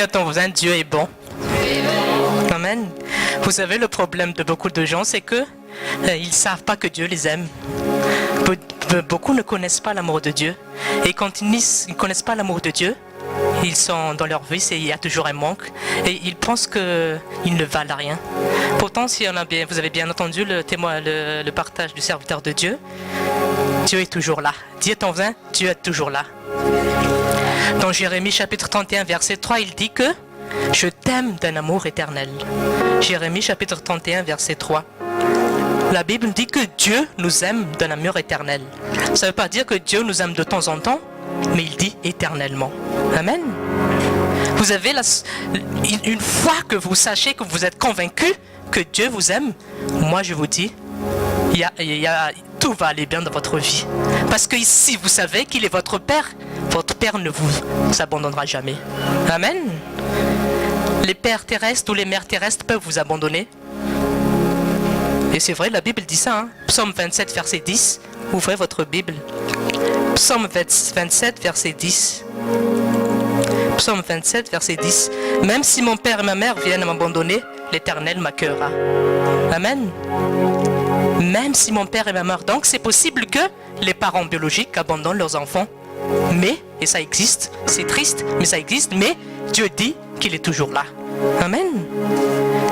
Dis à ton voisin, Dieu est bon. Amen. Vous savez, le problème de beaucoup de gens, c'est que ils ne savent pas que Dieu les aime. Beaucoup ne connaissent pas l'amour de Dieu. Et quand ils ne connaissent pas l'amour de Dieu, ils sont dans leur vie, il y a toujours un manque. Et ils pensent qu'ils ne valent rien. Pourtant, si vous avez bien entendu le partage du serviteur de Dieu, Dieu est toujours là. Dis à ton voisin, Dieu est toujours là. Dans Jérémie chapitre 31, verset 3, il dit que « Je t'aime d'un amour éternel ». Jérémie chapitre 31, verset 3. La Bible dit que Dieu nous aime d'un amour éternel. Ça ne veut pas dire que Dieu nous aime de temps en temps, mais il dit éternellement. Amen. Vous avez une fois que vous sachez, que vous êtes convaincu que Dieu vous aime, moi je vous dis, tout va aller bien dans votre vie. Parce que si vous savez qu'il est votre Père ne vous abandonnera jamais. Amen. Les pères terrestres ou les mères terrestres peuvent vous abandonner. Et c'est vrai, la Bible dit ça. Psaume 27, verset 10. Ouvrez votre Bible. Psaume 27, verset 10. Psaume 27, verset 10. Même si mon père et ma mère viennent m'abandonner, l'Éternel m'accueillera. Amen. Même si mon père et ma mère. Donc c'est possible que les parents biologiques abandonnent leurs enfants. Mais, et ça existe, c'est triste, mais ça existe, mais Dieu dit qu'il est toujours là. Amen.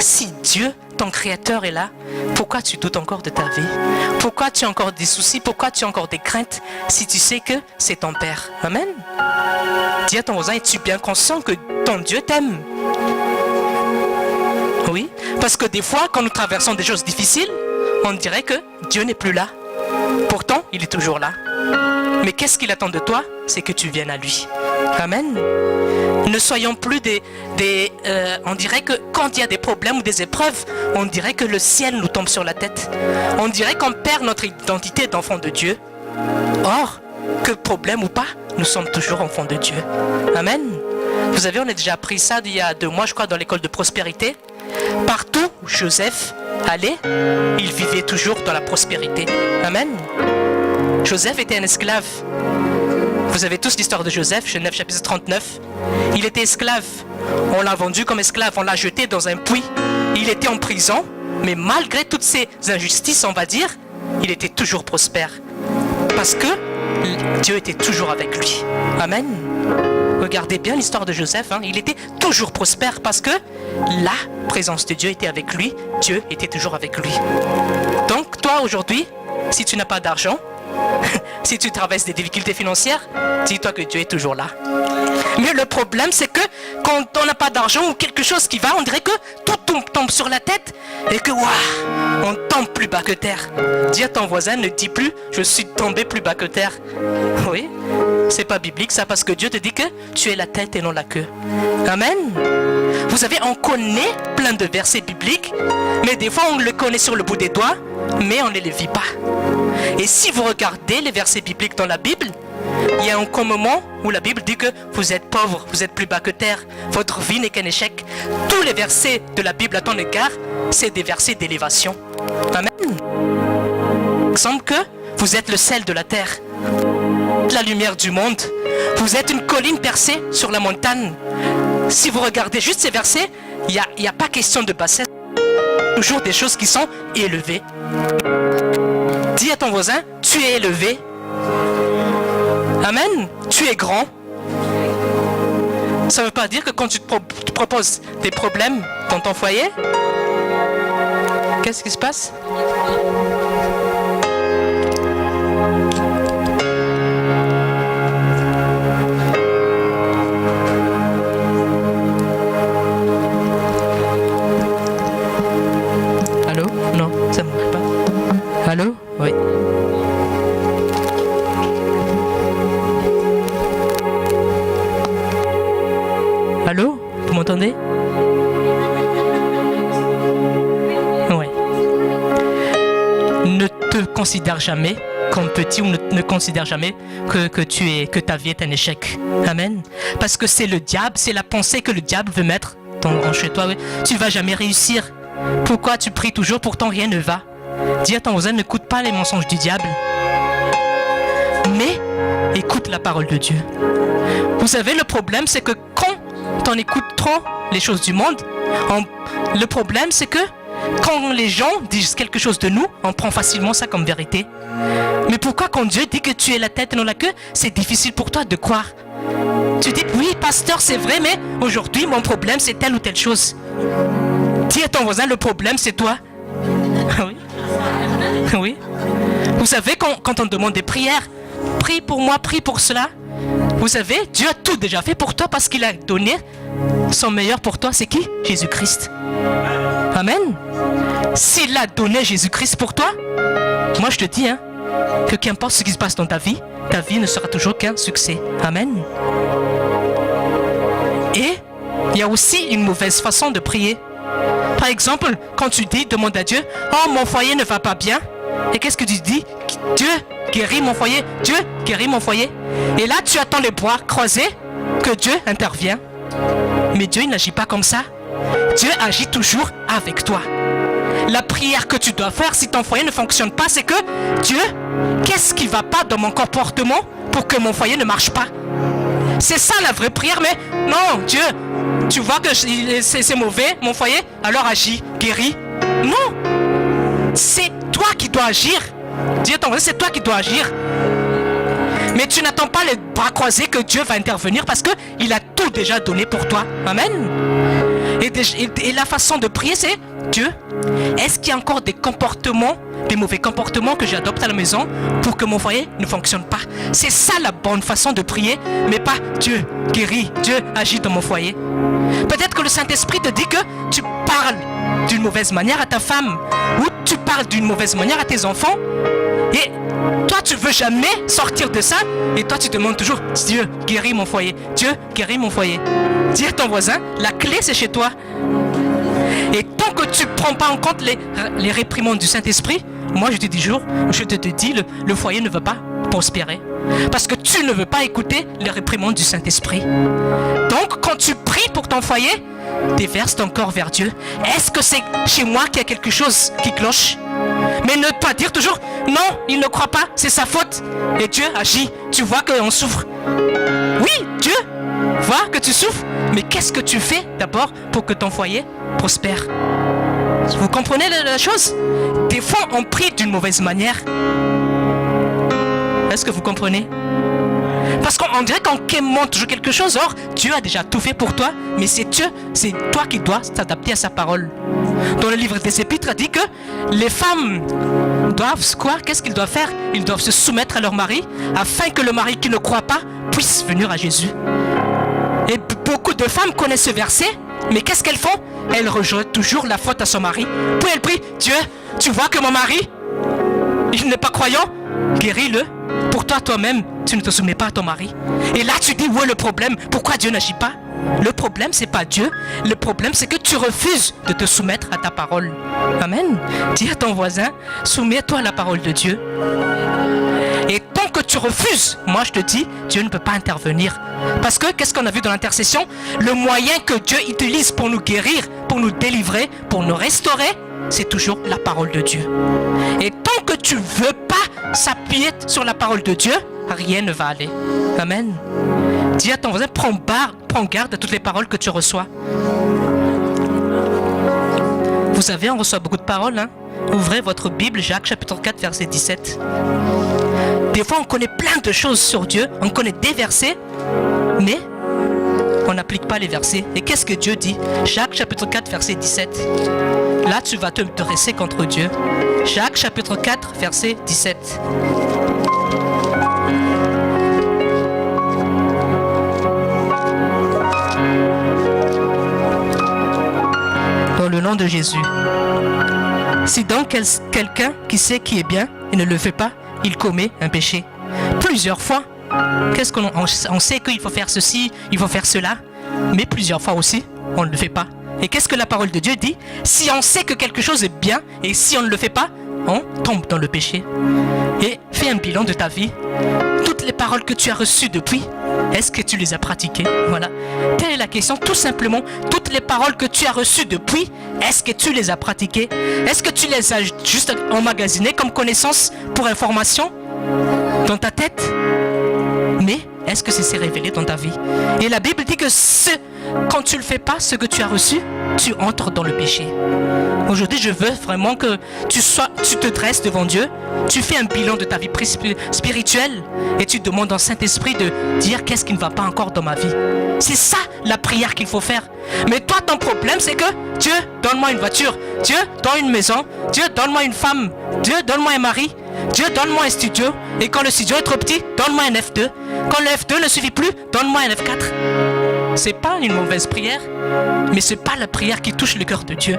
Si Dieu, ton Créateur, est là, pourquoi tu doutes encore de ta vie? Pourquoi tu as encore des soucis? Pourquoi tu as encore des craintes si tu sais que c'est ton Père? Amen. Dis à ton voisin, es-tu bien conscient que ton Dieu t'aime? Oui, parce que des fois, quand nous traversons des choses difficiles, on dirait que Dieu n'est plus là. Pourtant, il est toujours là. Mais qu'est-ce qu'il attend de toi? C'est que tu viennes à lui. Amen. Ne soyons plus on dirait que quand il y a des problèmes ou des épreuves, on dirait que le ciel nous tombe sur la tête. On dirait qu'on perd notre identité d'enfant de Dieu. Or, que problème ou pas, nous sommes toujours enfants de Dieu. Amen. Vous savez, on a déjà appris ça il y a 2 mois, je crois, dans l'école de prospérité. Partout où Joseph allait, il vivait toujours dans la prospérité. Amen. Joseph était un esclave. Vous avez tous l'histoire de Joseph, Genèse chapitre 39. Il était esclave. On l'a vendu comme esclave, on l'a jeté dans un puits. Il était en prison, mais malgré toutes ces injustices, on va dire, il était toujours prospère. Parce que Dieu était toujours avec lui. Amen. Regardez bien l'histoire de Joseph, il était toujours prospère parce que la présence de Dieu était avec lui, Dieu était toujours avec lui. Donc toi aujourd'hui, si tu n'as pas d'argent, si tu traverses des difficultés financières, dis-toi que Dieu est toujours là. Mais le problème c'est que quand on n'a pas d'argent ou quelque chose qui va, on dirait que tout tombe sur la tête et que on tombe plus bas que terre. Dis à ton voisin, ne dis plus je suis tombé plus bas que terre. Oui, c'est pas biblique ça, parce que Dieu te dit que tu es la tête et non la queue. Amen. Vous savez, on connaît plein de versets bibliques, mais des fois on le connaît sur le bout des doigts, mais on ne les vit pas. Et si vous regardez les versets bibliques dans la Bible, il y a un moment où la Bible dit que vous êtes pauvre, vous êtes plus bas que terre, votre vie n'est qu'un échec. Tous les versets de la Bible à ton égard, c'est des versets d'élévation. Amen. Il semble que vous êtes le sel de la terre, la lumière du monde. Vous êtes une colline percée sur la montagne. Si vous regardez juste ces versets, il n'y a pas question de bassesse. Toujours des choses qui sont élevées. Dis à ton voisin, tu es élevé. Amen. Tu es grand. Ça ne veut pas dire que quand tu te proposes des problèmes dans ton foyer, qu'est-ce qui se passe? Allô? Non, ça ne marche pas. Allô? Oui. Allô? Vous m'entendez? Ouais. Ne te considère jamais comme petit, ou ne considère jamais que ta vie est un échec. Amen. Parce que c'est le diable, c'est la pensée que le diable veut mettre en chez toi. Tu ne vas jamais réussir. Pourquoi tu pries toujours, pourtant rien ne va? Dis à ton voisin, n'écoute pas les mensonges du diable, mais écoute la parole de Dieu. Vous savez, le problème c'est que quand on écoute trop les choses du monde. Le problème, c'est que quand les gens disent quelque chose de nous, on prend facilement ça comme vérité. Mais pourquoi quand Dieu dit que tu es la tête et non la queue, c'est difficile pour toi de croire? Tu dis, oui, pasteur, c'est vrai, mais aujourd'hui, mon problème, c'est telle ou telle chose. Dis à ton voisin, le problème, c'est toi. Oui. Oui. Vous savez, quand on demande des prières, prie pour moi, prie pour cela. Vous savez, Dieu a tout déjà fait pour toi parce qu'il a donné son meilleur pour toi. C'est qui? Jésus-Christ. Amen. S'il a donné Jésus-Christ pour toi, moi je te dis, hein, que qu'importe ce qui se passe dans ta vie ne sera toujours qu'un succès. Amen. Et il y a aussi une mauvaise façon de prier. Par exemple, quand tu dis, demande à Dieu, oh mon foyer ne va pas bien. Et qu'est-ce que tu dis? Dieu guérit mon foyer. Dieu guérit mon foyer. Et là, tu attends les bras croisés que Dieu intervient. Mais Dieu il n'agit pas comme ça. Dieu agit toujours avec toi. La prière que tu dois faire si ton foyer ne fonctionne pas, c'est que Dieu, qu'est-ce qui ne va pas dans mon comportement pour que mon foyer ne marche pas? C'est ça la vraie prière, mais non, Dieu, tu vois que c'est mauvais, mon foyer, alors agis, guéris. Non, c'est toi qui dois agir. Dis à ton voisin, c'est toi qui dois agir. Mais tu n'attends pas les bras croisés que Dieu va intervenir parce qu'il a tout déjà donné pour toi. Amen. Et la façon de prier, c'est Dieu, est-ce qu'il y a encore des comportements, des mauvais comportements que j'adopte à la maison pour que mon foyer ne fonctionne pas? C'est ça la bonne façon de prier, mais pas Dieu guérit, Dieu agit dans mon foyer. Peut-être que le Saint-Esprit te dit que tu parles d'une mauvaise manière à ta femme ou tu parles d'une mauvaise manière à tes enfants et toi tu veux jamais sortir de ça et toi tu demandes toujours Dieu guérit mon foyer, Dieu guérit mon foyer. Dis à ton voisin, la clé c'est chez toi. Et tant que tu ne prends pas en compte les réprimandes du Saint-Esprit, moi je te dis le foyer ne va pas prospérer. Parce que tu ne veux pas écouter les réprimandes du Saint-Esprit. Donc quand tu pries pour ton foyer, déverse ton corps vers Dieu. Est-ce que c'est chez moi qu'il y a quelque chose qui cloche? Mais ne pas dire toujours non, il ne croit pas, c'est sa faute. Et Dieu agit, tu vois qu'on souffre. Oui, Dieu voit que tu souffres, mais qu'est-ce que tu fais d'abord pour que ton foyer prospère? Vous comprenez la chose? Des fois on prie d'une mauvaise manière. Est-ce que vous comprenez? Parce qu'on dirait qu'on quémande toujours quelque chose. Or, Dieu a déjà tout fait pour toi, mais c'est toi qui dois t'adapter à sa parole. Dans le livre des Épîtres, il dit que les femmes doivent quoi? Qu'est-ce qu'ils doivent faire? Ils doivent se soumettre à leur mari, afin que le mari qui ne croit pas puisse venir à Jésus. Et beaucoup de femmes connaissent ce verset, mais qu'est-ce qu'elles font? Elles rejettent toujours la faute à son mari. Puis elles prient, Dieu, tu vois que mon mari, il n'est pas croyant, guéris-le. Pour toi-même, tu ne te soumets pas à ton mari. Et là, tu dis, où est le problème? Pourquoi Dieu n'agit pas? Le problème, c'est pas Dieu. Le problème, c'est que tu refuses de te soumettre à ta parole. Amen. Dis à ton voisin, soumets-toi à la parole de Dieu. Et tant que tu refuses, moi je te dis, Dieu ne peut pas intervenir. Parce que, qu'est-ce qu'on a vu dans l'intercession? Le moyen que Dieu utilise pour nous guérir, pour nous délivrer, pour nous restaurer, c'est toujours la parole de Dieu. Et tant que tu ne veux pas s'appuyer sur la parole de Dieu, rien ne va aller. Amen. Dis à ton voisin, prends garde à toutes les paroles que tu reçois. Vous savez, on reçoit beaucoup de paroles. Hein? Ouvrez votre Bible, Jacques chapitre 4, verset 17. Des fois, on connaît plein de choses sur Dieu. On connaît des versets, mais on n'applique pas les versets. Et qu'est-ce que Dieu dit? Jacques chapitre 4, verset 17. Là, tu vas te dresser contre Dieu. Jacques chapitre 4, verset 17. Dans le nom de Jésus. Si donc quelqu'un qui sait qui est bien et ne le fait pas, il commet un péché. Plusieurs fois. Qu'est-ce on sait qu'il faut faire ceci, il faut faire cela, mais plusieurs fois aussi, on ne le fait pas. Et qu'est-ce que la parole de Dieu dit? Si on sait que quelque chose est bien et si on ne le fait pas, on tombe dans le péché. Et fais un bilan de ta vie. Toutes les paroles que tu as reçues depuis, est-ce que tu les as pratiquées? Voilà. Telle est la question, tout simplement. Toutes les paroles que tu as reçues depuis, est-ce que tu les as pratiquées? Est-ce que tu les as juste emmagasinées comme connaissance pour information dans ta tête? Mais est-ce que c'est s'est révélé dans ta vie? Et la Bible dit que quand tu ne le fais pas, ce que tu as reçu, tu entres dans le péché. Aujourd'hui, je veux vraiment que tu te dresses devant Dieu, tu fais un bilan de ta vie spirituelle et tu demandes au Saint-Esprit de dire qu'est-ce qui ne va pas encore dans ma vie. C'est ça la prière qu'il faut faire. Mais toi, ton problème, c'est que Dieu, donne-moi une voiture. Dieu, donne une maison. Dieu, donne-moi une femme. Dieu, donne-moi un mari. Dieu, donne-moi un studio. Et quand le studio est trop petit, donne-moi un F2. Quand le F2 ne suffit plus, donne-moi un F4. C'est pas une mauvaise prière, mais c'est pas la prière qui touche le cœur de Dieu.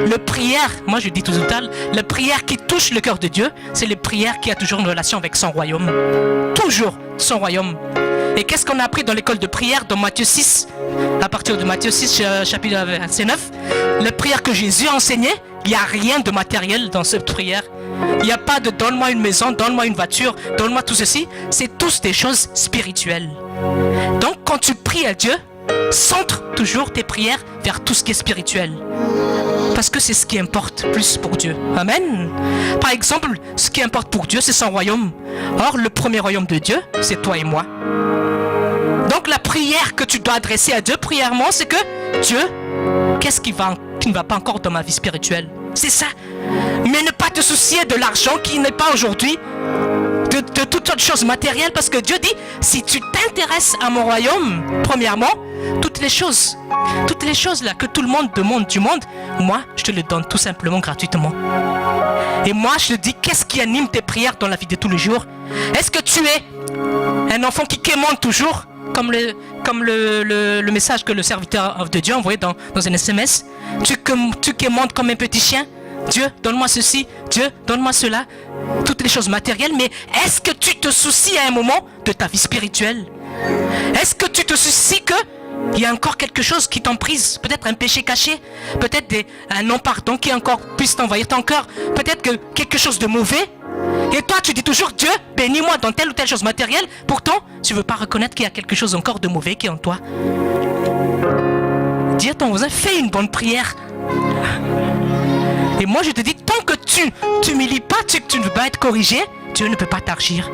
La prière, moi je dis tout à l'heure, la prière qui touche le cœur de Dieu, c'est les prières qui a toujours une relation avec son royaume. Toujours son royaume. Et qu'est-ce qu'on a appris dans l'école de prière dans Matthieu 6? À partir de Matthieu 6, chapitre verset 9, la prière que Jésus a enseignée, il n'y a rien de matériel dans cette prière. Il n'y a pas de donne-moi une maison, donne-moi une voiture, donne-moi tout ceci. C'est tous des choses spirituelles. Donc quand tu pries à Dieu, centre toujours tes prières vers tout ce qui est spirituel. Parce que c'est ce qui importe plus pour Dieu. Amen. Par exemple, ce qui importe pour Dieu, c'est son royaume. Or, le premier royaume de Dieu, c'est toi et moi. Donc la prière que tu dois adresser à Dieu, prièrement, c'est que Dieu, qu'est-ce qui ne va pas encore dans ma vie spirituelle? C'est ça. Mais ne pas te soucier de l'argent qui n'est pas aujourd'hui, de toutes autres choses matérielles, parce que Dieu dit, si tu t'intéresses à mon royaume, premièrement, toutes les choses là que tout le monde demande du monde, moi je te les donne tout simplement gratuitement. Et moi je te dis, qu'est-ce qui anime tes prières dans la vie de tous les jours? Est-ce que tu es un enfant qui quémande toujours, comme le message que le serviteur de Dieu a envoyé dans un SMS? Tu quémandes comme un petit chien. Dieu, donne-moi ceci. Dieu, donne-moi cela. Toutes les choses matérielles. Mais est-ce que tu te soucies à un moment de ta vie spirituelle? Est-ce que tu te soucies qu'il y a encore quelque chose qui t'emprise? Peut-être un péché caché. Peut-être un non-pardon qui encore puisse t'envahir ton cœur. Peut-être que quelque chose de mauvais. Et toi, tu dis toujours, Dieu, bénis-moi dans telle ou telle chose matérielle. Pourtant, tu ne veux pas reconnaître qu'il y a quelque chose encore de mauvais qui est en toi. Dis à ton voisin, fais une bonne prière. Et moi, je te dis, tant que tu t'humilies pas, tu ne veux pas être corrigé, Dieu ne peut pas t'agir.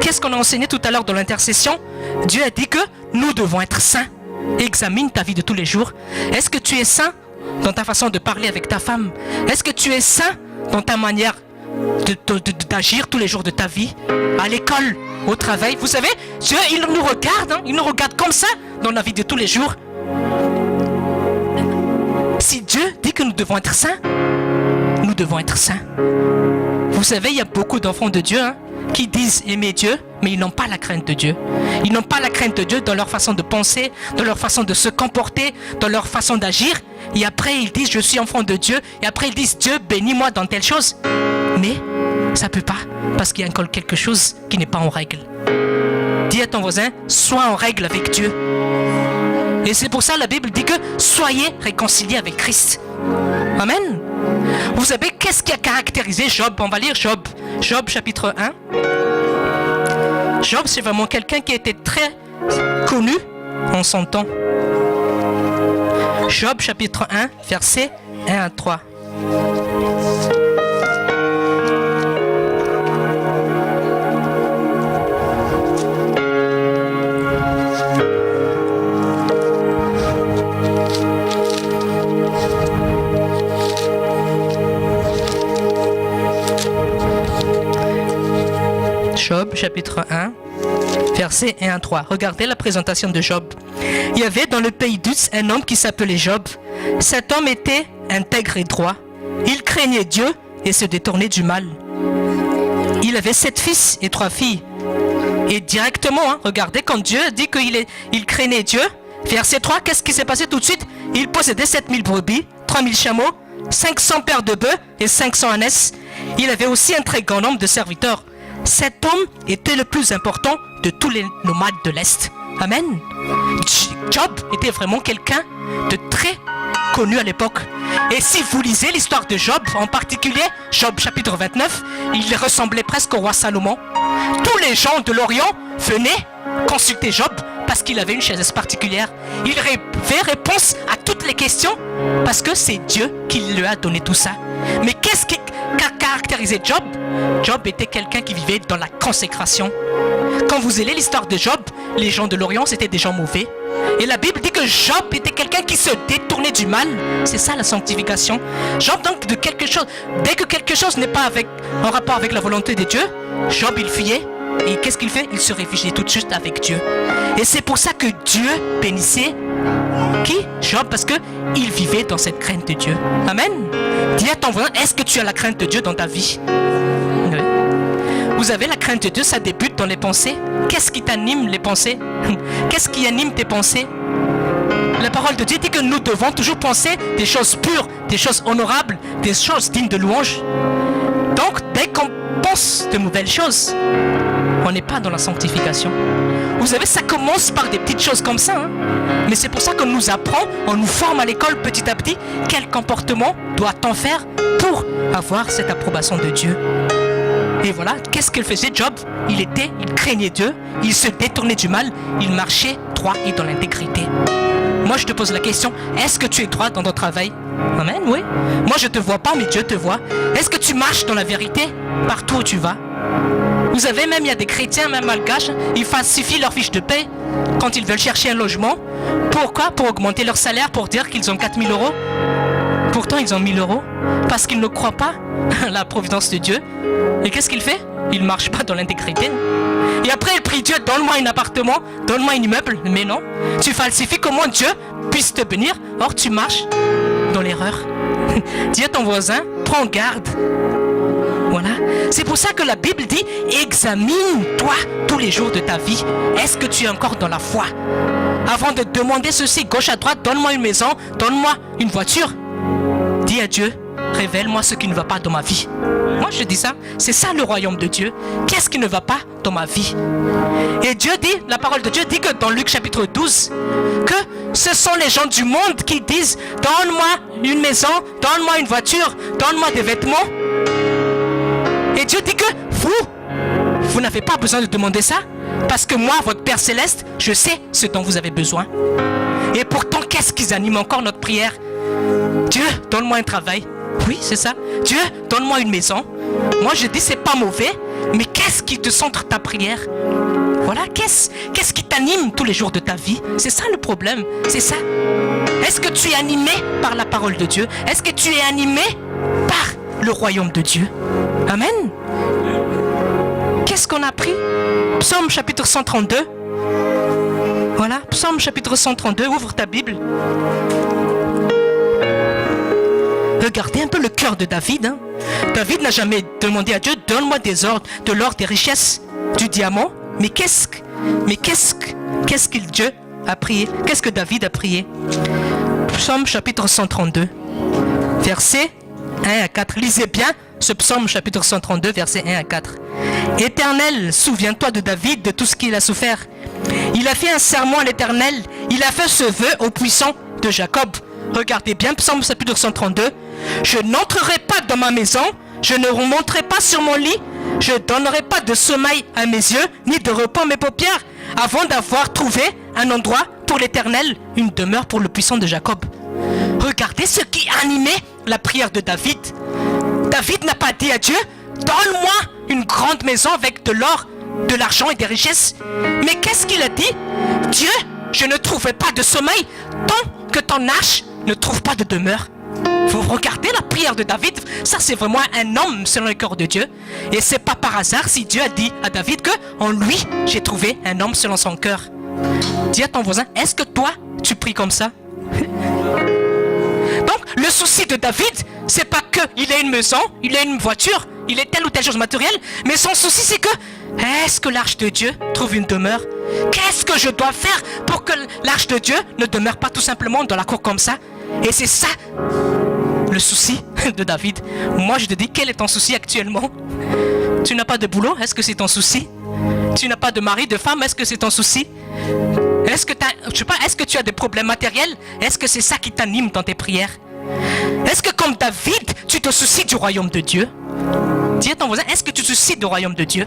Qu'est-ce qu'on a enseigné tout à l'heure dans l'intercession? Dieu a dit que nous devons être saints. Examine ta vie de tous les jours. Est-ce que tu es saint dans ta façon de parler avec ta femme? Est-ce que tu es saint dans ta manière d'agir tous les jours de ta vie, à l'école, au travail? Vous savez, Dieu, il nous regarde, il nous regarde comme ça dans la vie de tous les jours. Si Dieu dit que nous devons être saints, nous devons être saints. Vous savez, il y a beaucoup d'enfants de Dieu qui disent aimer Dieu, mais ils n'ont pas la crainte de Dieu. Ils n'ont pas la crainte de Dieu dans leur façon de penser, dans leur façon de se comporter, dans leur façon d'agir. Et après, ils disent, je suis enfant de Dieu. Et après, ils disent, Dieu, bénis-moi dans telle chose. Mais ça ne peut pas, parce qu'il y a encore quelque chose qui n'est pas en règle. Dis à ton voisin, sois en règle avec Dieu. Et c'est pour ça que la Bible dit que soyez réconciliés avec Christ. Amen. Vous savez, qu'est-ce qui a caractérisé Job? On va lire Job. Job chapitre 1. Job, c'est vraiment quelqu'un qui était très connu en son temps. Job chapitre 1, versets 1 à 3. Job, chapitre 1, versets 1 à 3. Regardez la présentation de Job. Il y avait dans le pays d'Uz un homme qui s'appelait Job. Cet homme était intègre et droit. Il craignait Dieu et se détournait du mal. Il avait 7 fils et 3 filles. Et directement, regardez, quand Dieu dit qu'il craignait Dieu, verset 3, qu'est-ce qui s'est passé tout de suite? Il possédait 7000 brebis, 3000 chameaux, 500 paires de bœufs et 500 ânesses. Il avait aussi un très grand nombre de serviteurs. Cet homme était le plus important de tous les nomades de l'Est. Amen. Job était vraiment quelqu'un de très connu à l'époque. Et si vous lisez l'histoire de Job, en particulier Job chapitre 29, il ressemblait presque au roi Salomon. Tous les gens de l'Orient venaient consulter Job parce qu'il avait une sagesse particulière. Il avait réponse à toutes les questions parce que c'est Dieu qui lui a donné tout ça. Mais qu'est-ce qui caractérisait Job? Job était quelqu'un qui vivait dans la consécration. Quand vous lisez l'histoire de Job, les gens de l'Orient, c'était des gens mauvais. Et la Bible dit que Job était quelqu'un qui se détournait du mal. C'est ça la sanctification. Job donc de quelque chose, dès que quelque chose n'est pas en rapport avec la volonté de Dieu, Job il fuyait. Et qu'est-ce qu'il fait? Il se réfugiait tout de suite avec Dieu. Et c'est pour ça que Dieu bénissait qui? Job, parce qu'il vivait dans cette crainte de Dieu. Amen. Dis à ton voisin, est-ce que tu as la crainte de Dieu dans ta vie? Oui. Vous avez la crainte de Dieu, ça débute dans les pensées. Qu'est-ce qui t'anime les pensées? Qu'est-ce qui anime tes pensées? La parole de Dieu dit que nous devons toujours penser des choses pures, des choses honorables, des choses dignes de louange. Donc, dès qu'on pense de nouvelles choses, on n'est pas dans la sanctification. Vous savez, ça commence par des petites choses comme ça. Mais c'est pour ça qu'on nous apprend, on nous forme à l'école petit à petit, quel comportement doit-on faire pour avoir cette approbation de Dieu. Et voilà, qu'est-ce qu'il faisait Job? Il craignait Dieu, il se détournait du mal, il marchait droit et dans l'intégrité. Moi je te pose la question, est-ce que tu es droit dans ton travail? Amen, oui. Moi je te vois pas, mais Dieu te voit. Est-ce que tu marches dans la vérité partout où tu vas? Vous savez, même il y a des chrétiens, même malgaches, ils falsifient leur fiche de paie quand ils veulent chercher un logement. Pourquoi? Pour augmenter leur salaire, pour dire qu'ils ont 4 000 €. Pourtant, ils ont 1 000 €. Parce qu'ils ne croient pas à la providence de Dieu. Et qu'est-ce qu'il fait? Il ne marche pas dans l'intégrité. Et après, il prie Dieu, donne-moi un appartement, donne-moi un immeuble. Mais non, tu falsifies comment Dieu puisse te bénir. Or, tu marches dans l'erreur. Dis à ton voisin, prends garde. Voilà. C'est pour ça que la Bible dit, examine-toi tous les jours de ta vie. Est-ce que tu es encore dans la foi? Avant de demander ceci, gauche à droite, donne-moi une maison, donne-moi une voiture. Dis à Dieu, révèle-moi ce qui ne va pas dans ma vie. Moi je dis ça, c'est ça le royaume de Dieu. Qu'est-ce qui ne va pas dans ma vie? Et Dieu dit, la parole de Dieu dit que dans Luc chapitre 12, que ce sont les gens du monde qui disent, donne-moi une maison, donne-moi une voiture, donne-moi des vêtements. Et Dieu dit que vous n'avez pas besoin de demander ça, parce que moi, votre Père Céleste, je sais ce dont vous avez besoin. Et pourtant, qu'est-ce qui anime encore notre prière? Dieu, donne-moi un travail. Oui, c'est ça. Dieu, donne-moi une maison. Moi, je dis, c'est pas mauvais, mais qu'est-ce qui te centre ta prière? Voilà, qu'est-ce qui t'anime tous les jours de ta vie? C'est ça le problème, c'est ça. Est-ce que tu es animé par la parole de Dieu? Est-ce que tu es animé par le royaume de Dieu? Amen. Qu'est-ce qu'on a appris? Psaume chapitre 132. Voilà, Psaume chapitre 132, ouvre ta Bible. Regardez un peu le cœur de David. David n'a jamais demandé à Dieu, donne-moi des ordres, de l'or, des richesses, du diamant. Mais qu'est-ce que Dieu a prié? Qu'est-ce que David a prié? Psaume chapitre 132, versets 1 à 4. Lisez bien ce psaume chapitre 132, versets 1 à 4. Éternel, souviens-toi de David, de tout ce qu'il a souffert. Il a fait un serment à l'Éternel. Il a fait ce vœu au puissant de Jacob. Regardez bien, psaume chapitre 132. Je n'entrerai pas dans ma maison, je ne remonterai pas sur mon lit, je donnerai pas de sommeil à mes yeux, ni de repos à mes paupières, avant d'avoir trouvé un endroit pour l'Éternel, une demeure pour le puissant de Jacob. Regardez ce qui animait la prière de David. David n'a pas dit à Dieu, donne-moi une grande maison avec de l'or, de l'argent et des richesses. Mais qu'est-ce qu'il a dit? Dieu, je ne trouverai pas de sommeil tant que ton arche ne trouve pas de demeure. Vous regardez la prière de David, ça c'est vraiment un homme selon le cœur de Dieu. Et c'est pas par hasard si Dieu a dit à David que en lui j'ai trouvé un homme selon son cœur. Dis à ton voisin, est-ce que toi tu pries comme ça? Donc le souci de David, c'est pas que il ait une maison, il ait une voiture, il ait telle ou telle chose matérielle, mais son souci c'est que est-ce que l'arche de Dieu trouve une demeure? Qu'est-ce que je dois faire pour que l'arche de Dieu ne demeure pas tout simplement dans la cour comme ça? Et c'est ça le souci de David. Moi je te dis, quel est ton souci actuellement? Tu n'as pas de boulot? Est-ce que c'est ton souci? Tu n'as pas de mari, de femme? Est-ce que c'est ton souci? Est-ce que tu as des problèmes matériels? Est-ce que c'est ça qui t'anime dans tes prières? Est-ce que comme David, tu te soucies du royaume de Dieu? Dis à ton voisin, est-ce que tu te soucies du royaume de Dieu?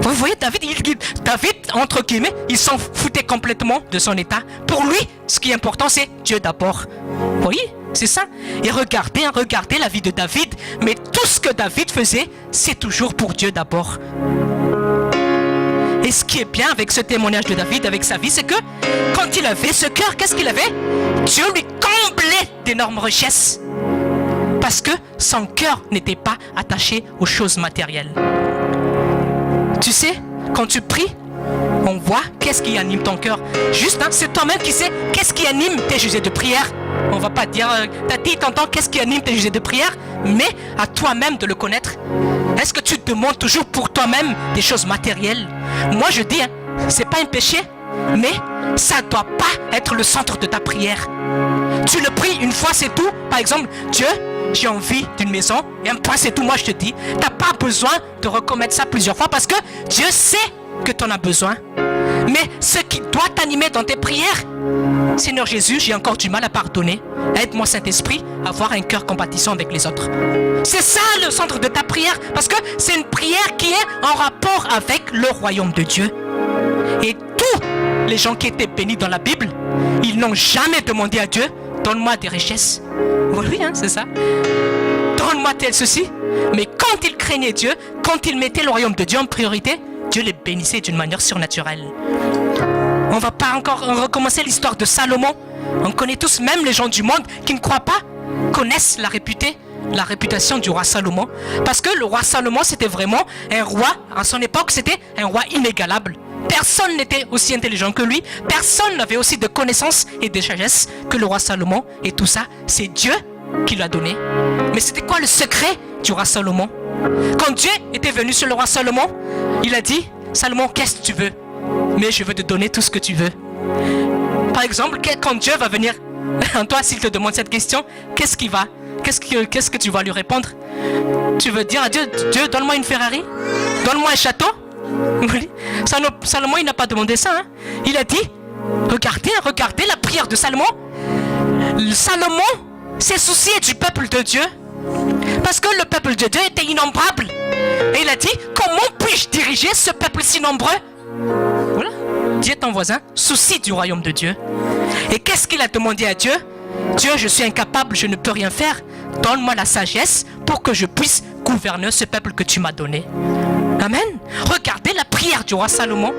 Vous voyez, David, entre guillemets, il s'en foutait complètement de son état. Pour lui, ce qui est important, c'est Dieu d'abord. Vous voyez, c'est ça. Et regardez la vie de David. Mais tout ce que David faisait, c'est toujours pour Dieu d'abord. Et ce qui est bien avec ce témoignage de David, avec sa vie, c'est que quand il avait ce cœur, qu'est-ce qu'il avait? Dieu lui comblait d'énormes richesses. Parce que son cœur n'était pas attaché aux choses matérielles. Tu sais, quand tu pries, on voit qu'est-ce qui anime ton cœur. Juste, hein, c'est toi-même qui sais qu'est-ce qui anime tes sujets de prière. On va pas dire, tati, t'entends qu'est-ce qui anime tes sujets de prière, mais à toi-même de le connaître. Est-ce que tu te demandes toujours pour toi-même des choses matérielles? Moi je dis, hein, c'est pas un péché, mais ça doit pas être le centre de ta prière. Tu le pries une fois, c'est tout. Par exemple, Dieu, j'ai envie d'une maison, et un point c'est tout. Moi je te dis, t'as pas besoin de recommettre ça plusieurs fois parce que Dieu sait que tu en as besoin. Mais ce qui doit t'animer dans tes prières, Seigneur Jésus, j'ai encore du mal à pardonner. Aide-moi Saint-Esprit à avoir un cœur compatissant avec les autres. C'est ça le centre de ta prière, parce que c'est une prière qui est en rapport avec le royaume de Dieu. Et tous les gens qui étaient bénis dans la Bible, ils n'ont jamais demandé à Dieu, donne-moi des richesses. Oui, hein, c'est ça. Donne-moi tel ceci. Mais quand ils craignaient Dieu, quand ils mettaient le royaume de Dieu en priorité, Dieu les bénissait d'une manière surnaturelle. On va pas encore recommencer l'histoire de Salomon. On connaît tous, même les gens du monde qui ne croient pas, connaissent la réputation du roi Salomon. Parce que le roi Salomon, c'était vraiment un roi, à son époque, c'était un roi inégalable. Personne n'était aussi intelligent que lui. Personne n'avait aussi de connaissances et de sagesse que le roi Salomon. Et tout ça, c'est Dieu qui l'a donné. Mais c'était quoi le secret du roi Salomon? Quand Dieu était venu sur le roi Salomon, il a dit, Salomon, qu'est-ce que tu veux? Mais je veux te donner tout ce que tu veux. Par exemple, quand Dieu va venir en toi, s'il te demande cette question, qu'est-ce que tu vas lui répondre? Tu veux dire à Dieu, Dieu, donne-moi une Ferrari? Donne-moi un château? Oui. Salomon, il n'a pas demandé ça. Hein. Il a dit, regardez la prière de Salomon. Salomon s'est soucié du peuple de Dieu. Parce que le peuple de Dieu était innombrable. Et il a dit, comment puis-je diriger ce peuple si nombreux? Voilà. Dis à ton voisin, souci du royaume de Dieu. Et qu'est-ce qu'il a demandé à Dieu? Dieu, je suis incapable, je ne peux rien faire. Donne-moi la sagesse pour que je puisse gouverner ce peuple que tu m'as donné. Amen. Regardez la prière du roi Salomon.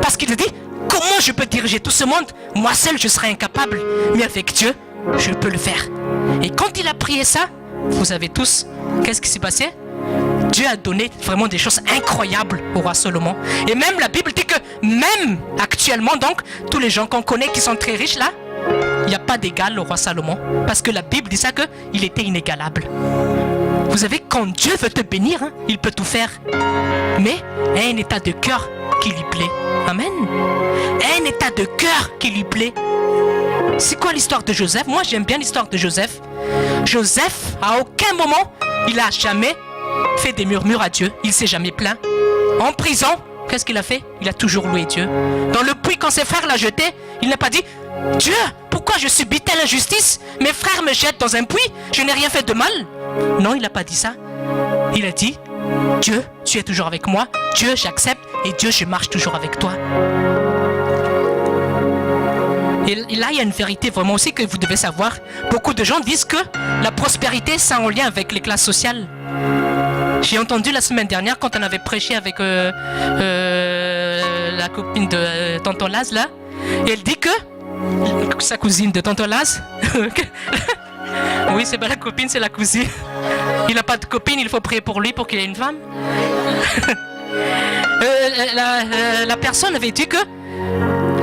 Parce qu'il dit, comment je peux diriger tout ce monde? Moi seul, je serai incapable. Mais avec Dieu, je peux le faire. Et quand il a prié ça, vous savez tous, qu'est-ce qui s'est passé? Dieu a donné vraiment des choses incroyables au roi Salomon. Et même la Bible dit que même actuellement, donc, tous les gens qu'on connaît qui sont très riches là, il n'y a pas d'égal au roi Salomon. Parce que la Bible dit ça qu'il était inégalable. Vous savez, quand Dieu veut te bénir, hein, il peut tout faire. Mais un état de cœur qui lui plaît. Amen. Un état de cœur qui lui plaît. C'est quoi l'histoire de Joseph? Moi, j'aime bien l'histoire de Joseph. Joseph, à aucun moment, il a jamais fait des murmures à Dieu. Il s'est jamais plaint. En prison, qu'est-ce qu'il a fait? Il a toujours loué Dieu. Dans le puits, quand ses frères l'ont jeté, il n'a pas dit, Dieu, pourquoi je subis telle injustice? Mes frères me jettent dans un puits, je n'ai rien fait de mal. Non, il n'a pas dit ça. Il a dit, Dieu, tu es toujours avec moi. Dieu, j'accepte. Et Dieu, je marche toujours avec toi. Et là, il y a une vérité vraiment aussi que vous devez savoir. Beaucoup de gens disent que la prospérité, c'est en lien avec les classes sociales. J'ai entendu la semaine dernière, quand on avait prêché avec la copine de Tonton Laz, là, et elle dit que sa cousine de Tonton Laz, oui, c'est pas la copine, c'est la cousine. Il n'a pas de copine, il faut prier pour lui pour qu'il ait une femme. La personne avait dit que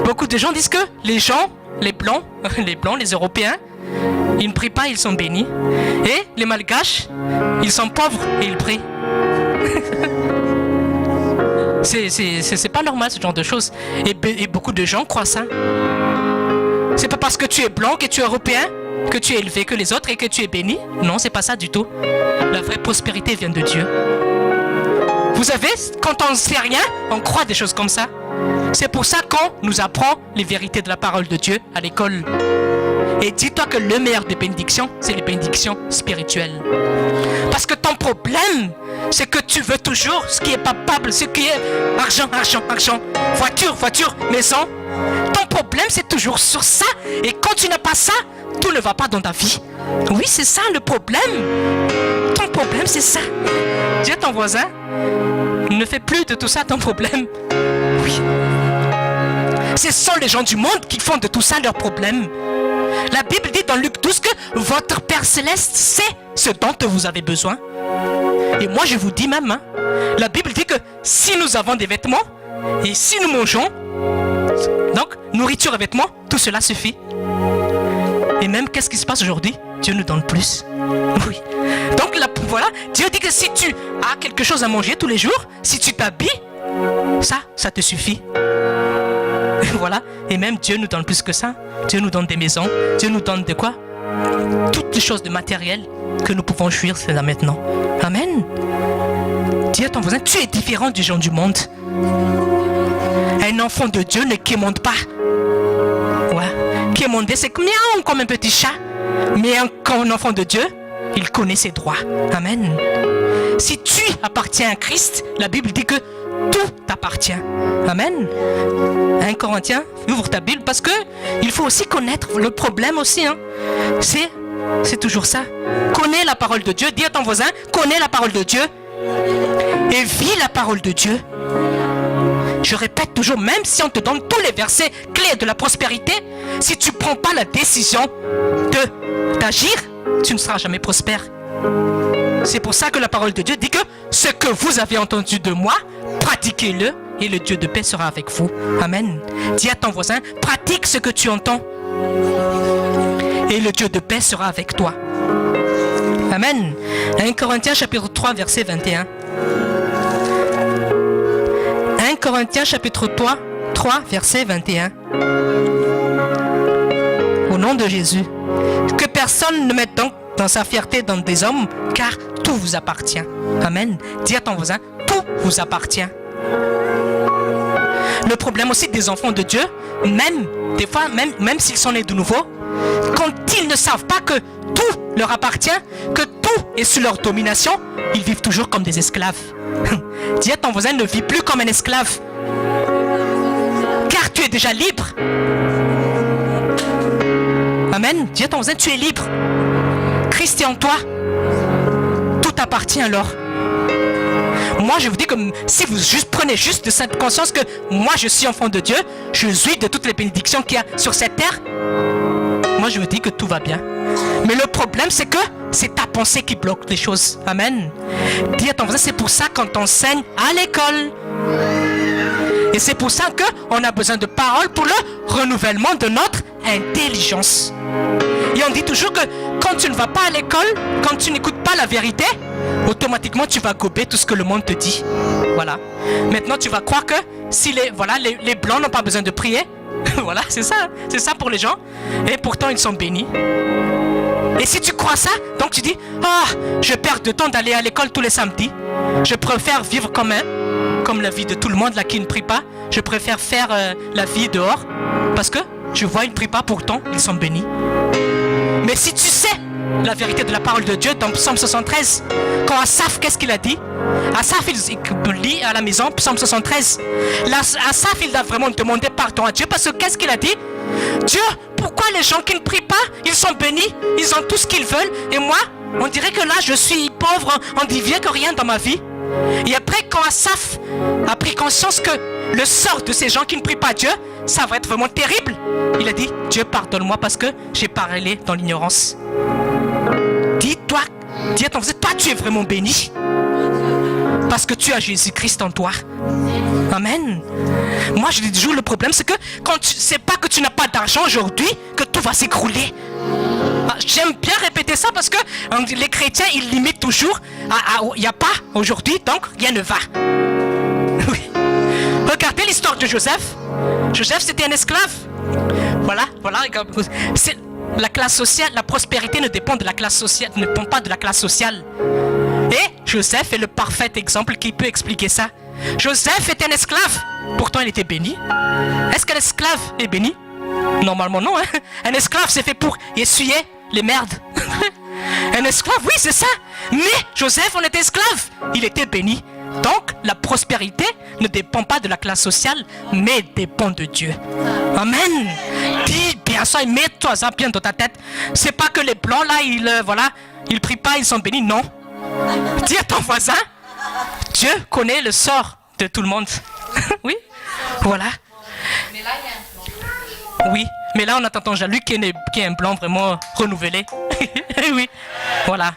beaucoup de gens disent que les gens, les blancs, les Européens, ils ne prient pas, ils sont bénis. Et les Malgaches, ils sont pauvres et ils prient. C'est pas normal ce genre de choses. Et beaucoup de gens croient ça. C'est pas parce que tu es blanc, que tu es européen, que tu es élevé que les autres et que tu es béni. Non, c'est pas ça du tout. La vraie prospérité vient de Dieu. Vous savez, quand on ne sait rien, on croit des choses comme ça. C'est pour ça qu'on nous apprend les vérités de la parole de Dieu à l'école. Et dis-toi que le meilleur des bénédictions, c'est les bénédictions spirituelles. Parce que ton problème, c'est que tu veux toujours ce qui est palpable, ce qui est argent, voiture, maison. Ton problème, c'est toujours sur ça. Et quand tu n'as pas ça, tout ne va pas dans ta vie. Oui, c'est ça le problème. Ton problème, c'est ça. Dis à ton voisin, Ne fais plus de tout ça ton problème. Oui. Ce sont les gens du monde qui font de tout ça leur problème. La Bible dit dans Luc 12 que votre Père Céleste sait ce dont vous avez besoin. Et moi je vous dis même, la Bible dit que si nous avons des vêtements et si nous mangeons, donc nourriture et vêtements, tout cela suffit. Et même qu'est-ce qui se passe aujourd'hui? Dieu nous donne plus. Oui. Donc voilà, Dieu dit que si tu as quelque chose à manger tous les jours, si tu t'habilles, ça te suffit. Voilà. Et même Dieu nous donne plus que ça. Dieu nous donne des maisons. Dieu nous donne de quoi? Toutes les choses de matériel que nous pouvons jouir, c'est là maintenant. Amen. Dis à ton voisin, tu es différent du gens du monde. Un enfant de Dieu ne quémande pas. Ouais. Quémander, c'est miaou comme un petit chat. Mais quand un enfant de Dieu, il connaît ses droits. Amen. Si tu appartiens à Christ, la Bible dit que tout t'appartient. Amen. 1 Corinthiens, ouvre ta Bible parce que il faut aussi connaître le problème aussi. C'est toujours ça. Connais la parole de Dieu. Dis à ton voisin, connais la parole de Dieu et vis la parole de Dieu. Je répète toujours, même si on te donne tous les versets clés de la prospérité, si tu ne prends pas la décision d'agir, tu ne seras jamais prospère. C'est pour ça que la parole de Dieu dit que ce que vous avez entendu de moi, pratiquez-le et le Dieu de paix sera avec vous. Amen. Dis à ton voisin, pratique ce que tu entends et le Dieu de paix sera avec toi. Amen. 1 Corinthiens chapitre 3 verset 21. 1 Corinthiens chapitre 3 verset 21. Au nom de Jésus. Que personne ne mette donc dans sa fierté dans des hommes, car tout vous appartient. Amen. Dis à ton voisin, tout vous appartient. Le problème aussi des enfants de Dieu, des fois, même s'ils sont nés de nouveau, quand ils ne savent pas que tout leur appartient, que tout est sous leur domination, ils vivent toujours comme des esclaves. Dis à ton voisin, ne vis plus comme un esclave, car tu es déjà libre. Amen. Dis à ton voisin, tu es libre. Christ est en toi. Tout appartient alors. Moi, je vous dis que si vous prenez juste de cette conscience que moi, je suis enfant de Dieu, je jouis de toutes les bénédictions qu'il y a sur cette terre, moi, je vous dis que tout va bien. Mais le problème, c'est que c'est ta pensée qui bloque les choses. Amen. Dis à ton voisin, c'est pour ça qu'on t'enseigne à l'école. Et c'est pour ça qu'on a besoin de paroles pour le renouvellement de notre intelligence. Et on dit toujours que quand tu ne vas pas à l'école, quand tu n'écoutes pas la vérité, automatiquement tu vas gober tout ce que le monde te dit. Voilà. Maintenant tu vas croire que si les blancs n'ont pas besoin de prier, voilà, c'est ça pour les gens. Et pourtant ils sont bénis. Et si tu crois ça, donc tu dis, je perds de temps d'aller à l'école tous les samedis. Je préfère vivre comme la vie de tout le monde là qui ne prie pas. Je préfère faire la vie dehors parce que je vois ils ne prient pas, pourtant ils sont bénis. Mais si tu sais la vérité de la parole de Dieu dans Psaume 73, quand Asaph, qu'est-ce qu'il a dit? Asaph, il lit à la maison Psaume 73. Asaph, il a vraiment demandé pardon à Dieu parce que qu'est-ce qu'il a dit? Dieu, pourquoi les gens qui ne prient pas, ils sont bénis, ils ont tout ce qu'ils veulent, et moi, on dirait que là je suis pauvre, on dit viens que rien dans ma vie. Et après, quand Asaph a pris conscience que le sort de ces gens qui ne prient pas Dieu, ça va être vraiment terrible, il a dit, Dieu pardonne-moi parce que j'ai parlé dans l'ignorance. Dis à ton voisin, toi tu es vraiment béni parce que tu as Jésus-Christ en toi. Amen. Moi je dis toujours, le problème c'est que quand tu sais pas que tu n'as pas d'argent aujourd'hui, que tout va s'écrouler. J'aime bien répéter ça parce que les chrétiens ils limitent toujours. Il n'y a pas aujourd'hui, donc rien ne va. Oui. Regardez l'histoire de Joseph. Joseph c'était un esclave. Voilà. C'est la classe sociale, la prospérité ne dépend de la classe sociale, ne dépend pas de la classe sociale. Et Joseph est le parfait exemple qui peut expliquer ça. Joseph était un esclave, pourtant il était béni. Est-ce qu'un esclave est béni? Normalement non, hein? Un esclave c'est fait pour essuyer les merdes. Un esclave, oui c'est ça. Mais Joseph, on était esclave, il était béni. Donc la prospérité ne dépend pas de la classe sociale, mais dépend de Dieu. Amen. Dis bien ça et mets-toi ça bien dans ta tête. C'est pas que les blancs là, ils prient pas, ils sont bénis, non. Dis à ton voisin, Dieu connaît le sort de tout le monde. Oui, voilà. Mais là, il y a un plan. Oui, mais là, on a tonton Jean-Luc qui est un blanc vraiment renouvelé. Oui, voilà.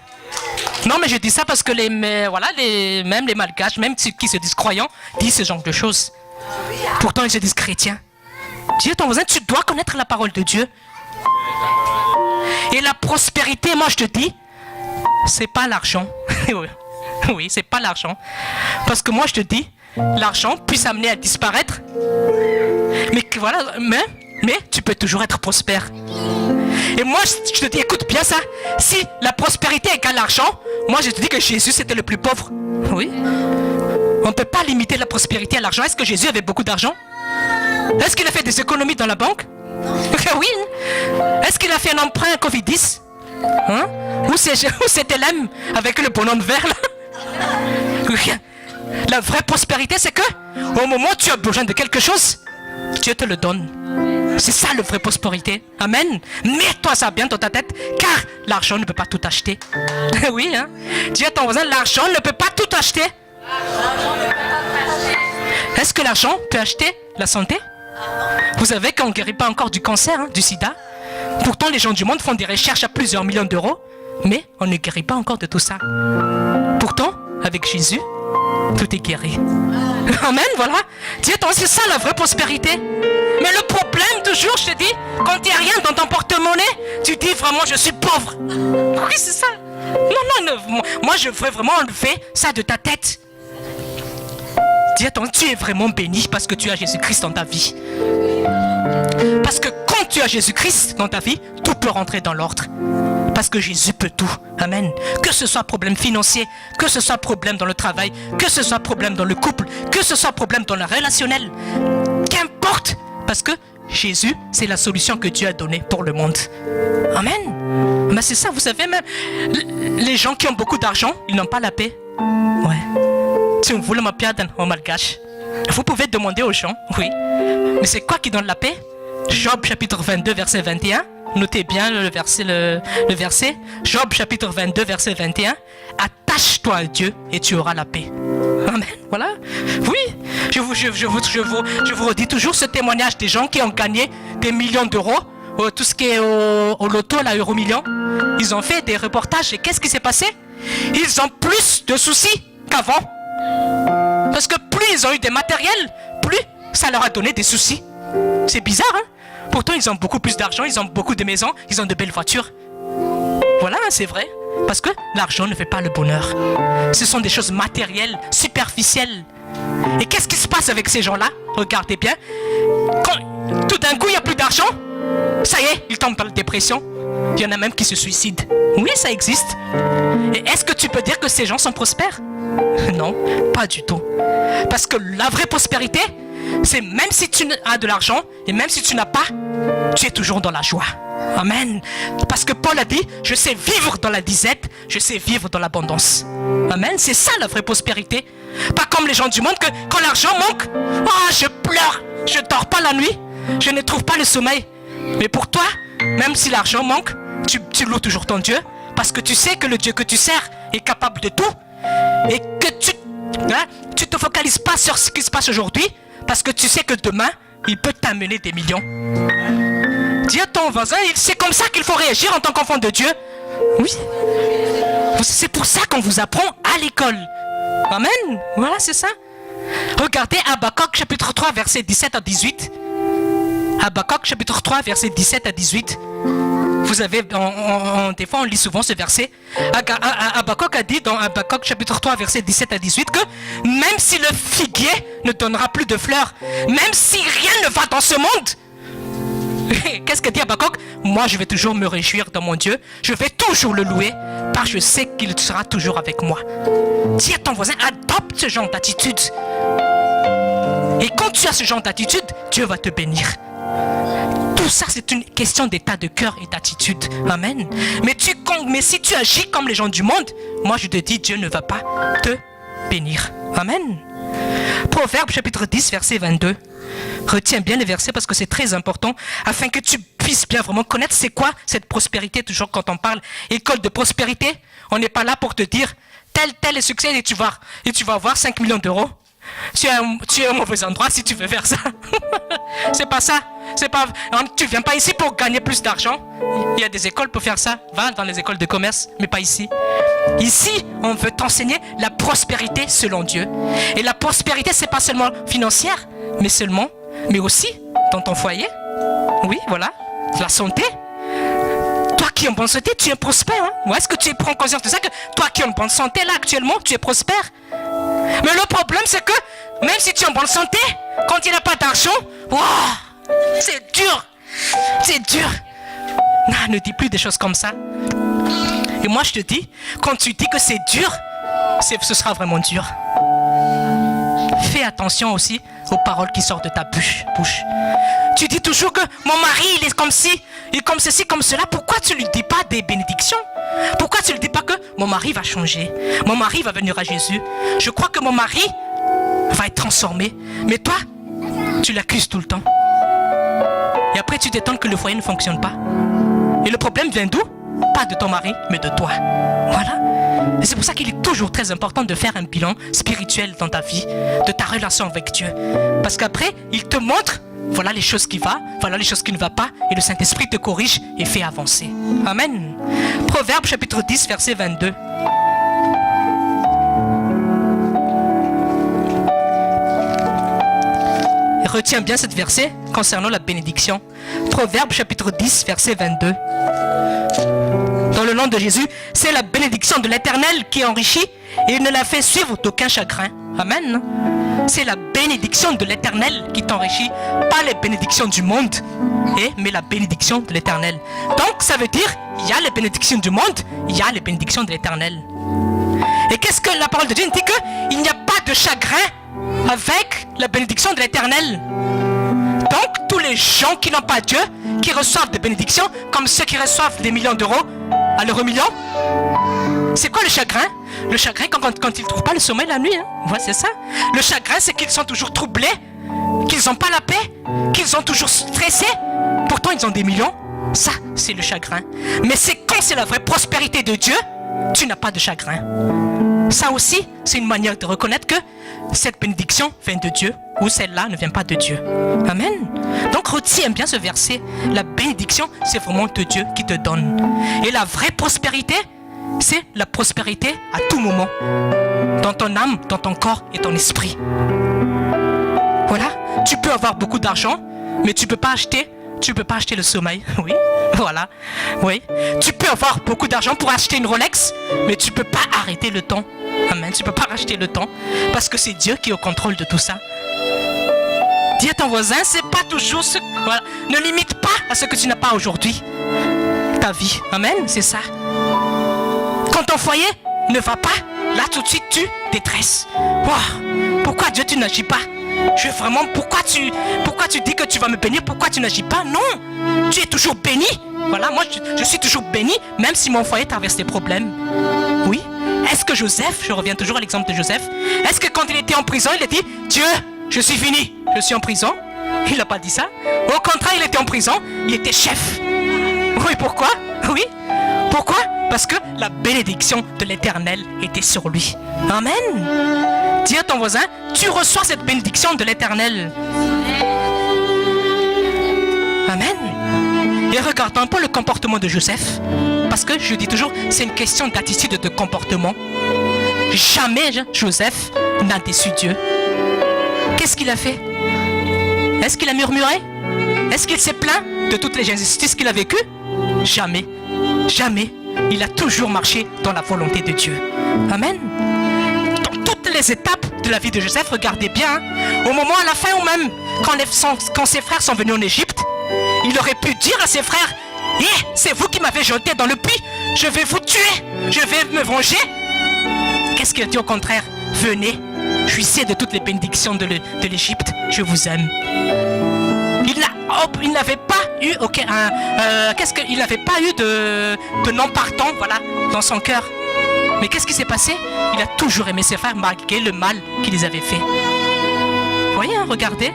Non, mais je dis ça parce que même les malgaches, même ceux qui se disent croyants, disent ce genre de choses. Pourtant, ils se disent chrétiens. Dis à ton voisin, tu dois connaître la parole de Dieu. Et la prospérité, moi je te dis, c'est pas l'argent. Oui, c'est pas l'argent. Parce que moi je te dis, l'argent puisse amener à disparaître. Mais tu peux toujours être prospère. Et moi je te dis, écoute bien ça. Si la prospérité égale l'argent, moi je te dis que Jésus c'était le plus pauvre. Oui. On ne peut pas limiter la prospérité à l'argent. Est-ce que Jésus avait beaucoup d'argent? Est-ce qu'il a fait des économies dans la banque? Oui. Est-ce qu'il a fait un emprunt Covid-10? Hein? Ou c'était l'âme avec le bonhomme vert là? Rien. La vraie prospérité, c'est que au moment où tu as besoin de quelque chose, Dieu te le donne. C'est ça la vraie prospérité. Amen. Mets-toi ça bien dans ta tête, car l'argent ne peut pas tout acheter. Oui, hein? Dis à ton voisin, l'argent ne peut pas tout acheter. Est-ce que l'argent peut acheter la santé? Vous savez qu'on ne guérit pas encore du cancer, hein, du sida. Pourtant, les gens du monde font des recherches à plusieurs millions d'euros, mais on ne guérit pas encore de tout ça. Pourtant, avec Jésus, tout est guéri. Amen, voilà. Dis attends, c'est ça la vraie prospérité. Mais le problème toujours, je te dis, quand il n'y a rien dans ton porte-monnaie, tu dis vraiment je suis pauvre. Oui, c'est ça. Non, moi je veux vraiment enlever ça de ta tête. Dis attends, tu es vraiment béni parce que tu as Jésus-Christ dans ta vie. Parce que quand tu as Jésus-Christ dans ta vie, tout peut rentrer dans l'ordre. Parce que Jésus peut tout. Amen. Que ce soit problème financier, que ce soit problème dans le travail, que ce soit problème dans le couple, que ce soit problème dans le relationnel. Qu'importe. Parce que Jésus, c'est la solution que Dieu a donnée pour le monde. Amen. Mais c'est ça, vous savez même, les gens qui ont beaucoup d'argent, ils n'ont pas la paix. Ouais. Si vous voulez ma pierre en malgache, vous pouvez demander aux gens, oui. Mais c'est quoi qui donne la paix? Job chapitre 22 verset 21. Notez bien le verset. Job chapitre 22 verset 21. Attache-toi à Dieu et tu auras la paix. Amen. Voilà. Oui. Je vous redis toujours ce témoignage des gens qui ont gagné des millions d'euros. Tout ce qui est au loto, la euro million. Ils ont fait des reportages et qu'est-ce qui s'est passé? Ils ont plus de soucis qu'avant. Parce que plus ils ont eu des matériels, plus ça leur a donné des soucis. C'est bizarre, hein? Pourtant, ils ont beaucoup plus d'argent, ils ont beaucoup de maisons, ils ont de belles voitures. Voilà, c'est vrai. Parce que l'argent ne fait pas le bonheur. Ce sont des choses matérielles, superficielles. Et qu'est-ce qui se passe avec ces gens-là? Regardez bien. Quand tout d'un coup, il n'y a plus d'argent, ça y est, ils tombent dans la dépression. Il y en a même qui se suicident. Oui, ça existe. Et est-ce que tu peux dire que ces gens sont prospères? Non, pas du tout. Parce que la vraie prospérité, c'est même si tu as de l'argent et même si tu n'as pas, tu es toujours dans la joie. Amen. Parce que Paul a dit, je sais vivre dans la disette, je sais vivre dans l'abondance. Amen. C'est ça la vraie prospérité. Pas comme les gens du monde que quand l'argent manque, oh, je pleure, je dors pas la nuit, je ne trouve pas le sommeil. Mais pour toi, même si l'argent manque, tu loues toujours ton Dieu parce que tu sais que le Dieu que tu sers est capable de tout et que tu te focalises pas sur ce qui se passe aujourd'hui parce que tu sais que demain, il peut t'amener des millions. Dis à ton voisin, c'est comme ça qu'il faut réagir en tant qu'enfant de Dieu. Oui. C'est pour ça qu'on vous apprend à l'école. Amen. Voilà, c'est ça. Regardez Habakkuk chapitre 3, verset 17 à 18. Habakkuk chapitre 3, verset 17 à 18. Vous avez, des fois on lit souvent ce verset. Habakkuk a dit dans Habakkuk chapitre 3 verset 17 à 18 que même si le figuier ne donnera plus de fleurs, même si rien ne va dans ce monde, qu'est-ce que dit Habakkuk? Moi je vais toujours me réjouir dans mon Dieu, je vais toujours le louer, parce que je sais qu'il sera toujours avec moi. Dis à ton voisin, adopte ce genre d'attitude. Et quand tu as ce genre d'attitude, Dieu va te bénir. Tout ça, c'est une question d'état de cœur et d'attitude. Amen. Mais si tu agis comme les gens du monde, moi je te dis, Dieu ne va pas te bénir. Amen. Proverbe chapitre 10, verset 22. Retiens bien les versets parce que c'est très important afin que tu puisses bien vraiment connaître c'est quoi cette prospérité. Toujours quand on parle école de prospérité, on n'est pas là pour te dire tel succès et tu vas avoir 5 millions d'euros. Tu es au mauvais endroit si tu veux faire ça. C'est pas ça. Tu viens pas ici pour gagner plus d'argent. Il y a des écoles pour faire ça. Va dans les écoles de commerce, mais pas ici. Ici, on veut t'enseigner la prospérité selon Dieu. Et la prospérité, c'est pas seulement financière, mais aussi dans ton foyer. Oui, voilà. La santé. Toi qui es en bonne santé, tu es prospère. Hein? Ou est-ce que tu prends conscience de ça, que toi qui es en bonne santé, là, actuellement, tu es prospère? Mais le problème, c'est que même si tu es en bonne santé, quand il n'y a pas d'argent, wow, c'est dur. C'est dur. Non, ne dis plus des choses comme ça. Et moi, je te dis, quand tu dis que c'est dur, ce sera vraiment dur. Fais attention aussi aux paroles qui sortent de ta bouche. Tu dis toujours que mon mari, il est comme ci, il est comme ceci, comme cela. Pourquoi tu ne lui dis pas des bénédictions? Pourquoi tu ne lui dis pas que mon mari va changer? Mon mari va venir à Jésus. Je crois que mon mari va être transformé. Mais toi, tu l'accuses tout le temps. Et après, tu t'étonnes que le foyer ne fonctionne pas. Et le problème vient d'où? Pas de ton mari, mais de toi. Voilà. Et c'est pour ça qu'il est toujours très important de faire un bilan spirituel dans ta vie, de ta relation avec Dieu. Parce qu'après, il te montre, voilà les choses qui vont, voilà les choses qui ne vont pas, et le Saint-Esprit te corrige et fait avancer. Amen. Proverbe chapitre 10, verset 22. Et retiens bien cette verset concernant la bénédiction. Proverbe chapitre 10, verset 22. Dans le nom de Jésus, c'est la bénédiction de l'Éternel qui enrichit et il ne la fait suivre d'aucun chagrin. Amen. C'est la bénédiction de l'Éternel qui t'enrichit, pas les bénédictions du monde, mais la bénédiction de l'Éternel. Donc ça veut dire, il y a les bénédictions du monde, il y a les bénédictions de l'Éternel. Et qu'est-ce que la parole de Dieu dit? Qu'il n'y a pas de chagrin avec la bénédiction de l'Éternel. Donc tous les gens qui n'ont pas Dieu, qui reçoivent des bénédictions, comme ceux qui reçoivent des millions d'euros à l'euro million, c'est quoi le chagrin? Le chagrin quand ils ne trouvent pas le sommeil la nuit. Hein? Ouais, c'est ça. Le chagrin, c'est qu'ils sont toujours troublés, qu'ils n'ont pas la paix, qu'ils sont toujours stressés. Pourtant, ils ont des millions. Ça, c'est le chagrin. Mais c'est quand c'est la vraie prospérité de Dieu, tu n'as pas de chagrin. Ça aussi, c'est une manière de reconnaître que cette bénédiction vient de Dieu ou celle-là ne vient pas de Dieu. Amen. Donc retiens bien ce verset. La bénédiction, c'est vraiment de Dieu qui te donne. Et la vraie prospérité, c'est la prospérité à tout moment. Dans ton âme, dans ton corps et ton esprit. Voilà. Tu peux avoir beaucoup d'argent, mais tu peux pas acheter le sommeil. Oui, voilà. Oui. Tu peux avoir beaucoup d'argent pour acheter une Rolex, mais tu peux pas arrêter le temps. Amen. Tu peux pas racheter le temps parce que c'est Dieu qui est au contrôle de tout ça. Dis à ton voisin, c'est pas toujours ce... Voilà. Ne limite pas à ce que tu n'as pas aujourd'hui. Ta vie. Amen. C'est ça. Quand ton foyer ne va pas, là tout de suite tu détresses. Wow. Pourquoi Dieu tu n'agis pas? Pourquoi tu dis que tu vas me bénir? Pourquoi tu n'agis pas? Non, tu es toujours béni. Voilà, moi je suis toujours béni, même si mon foyer traverse des problèmes. Oui. Est-ce que Joseph, je reviens toujours à l'exemple de Joseph, est-ce que quand il était en prison, il a dit, Dieu, je suis fini, je suis en prison? Il n'a pas dit ça. Au contraire, il était en prison, il était chef. Oui, pourquoi? Oui. Pourquoi? Parce que la bénédiction de l'Éternel était sur lui. Amen. Dis à ton voisin, tu reçois cette bénédiction de l'Éternel. Amen. Et regarde un peu le comportement de Joseph. Parce que je dis toujours, c'est une question d'attitude et de comportement. Jamais Joseph n'a déçu Dieu. Qu'est-ce qu'il a fait? Est-ce qu'il a murmuré? Est-ce qu'il s'est plaint de toutes les injustices qu'il a vécues? Jamais. Jamais. Il a toujours marché dans la volonté de Dieu. Amen. Dans toutes les étapes de la vie de Joseph, regardez bien, au moment à la fin ou même quand ses frères sont venus en Égypte, il aurait pu dire à ses frères, c'est vous qui m'avez jeté dans le puits, je vais vous tuer, je vais me venger. Qu'est-ce qu'il a dit au contraire? Venez, jouissez de toutes les bénédictions de l'Égypte, je vous aime. Il n'avait pas eu il n'avait pas eu de non partant, voilà, dans son cœur. Mais qu'est-ce qui s'est passé? Il a toujours aimé ses frères malgré le mal qu'il les avait fait. Vous voyez, hein, regardez.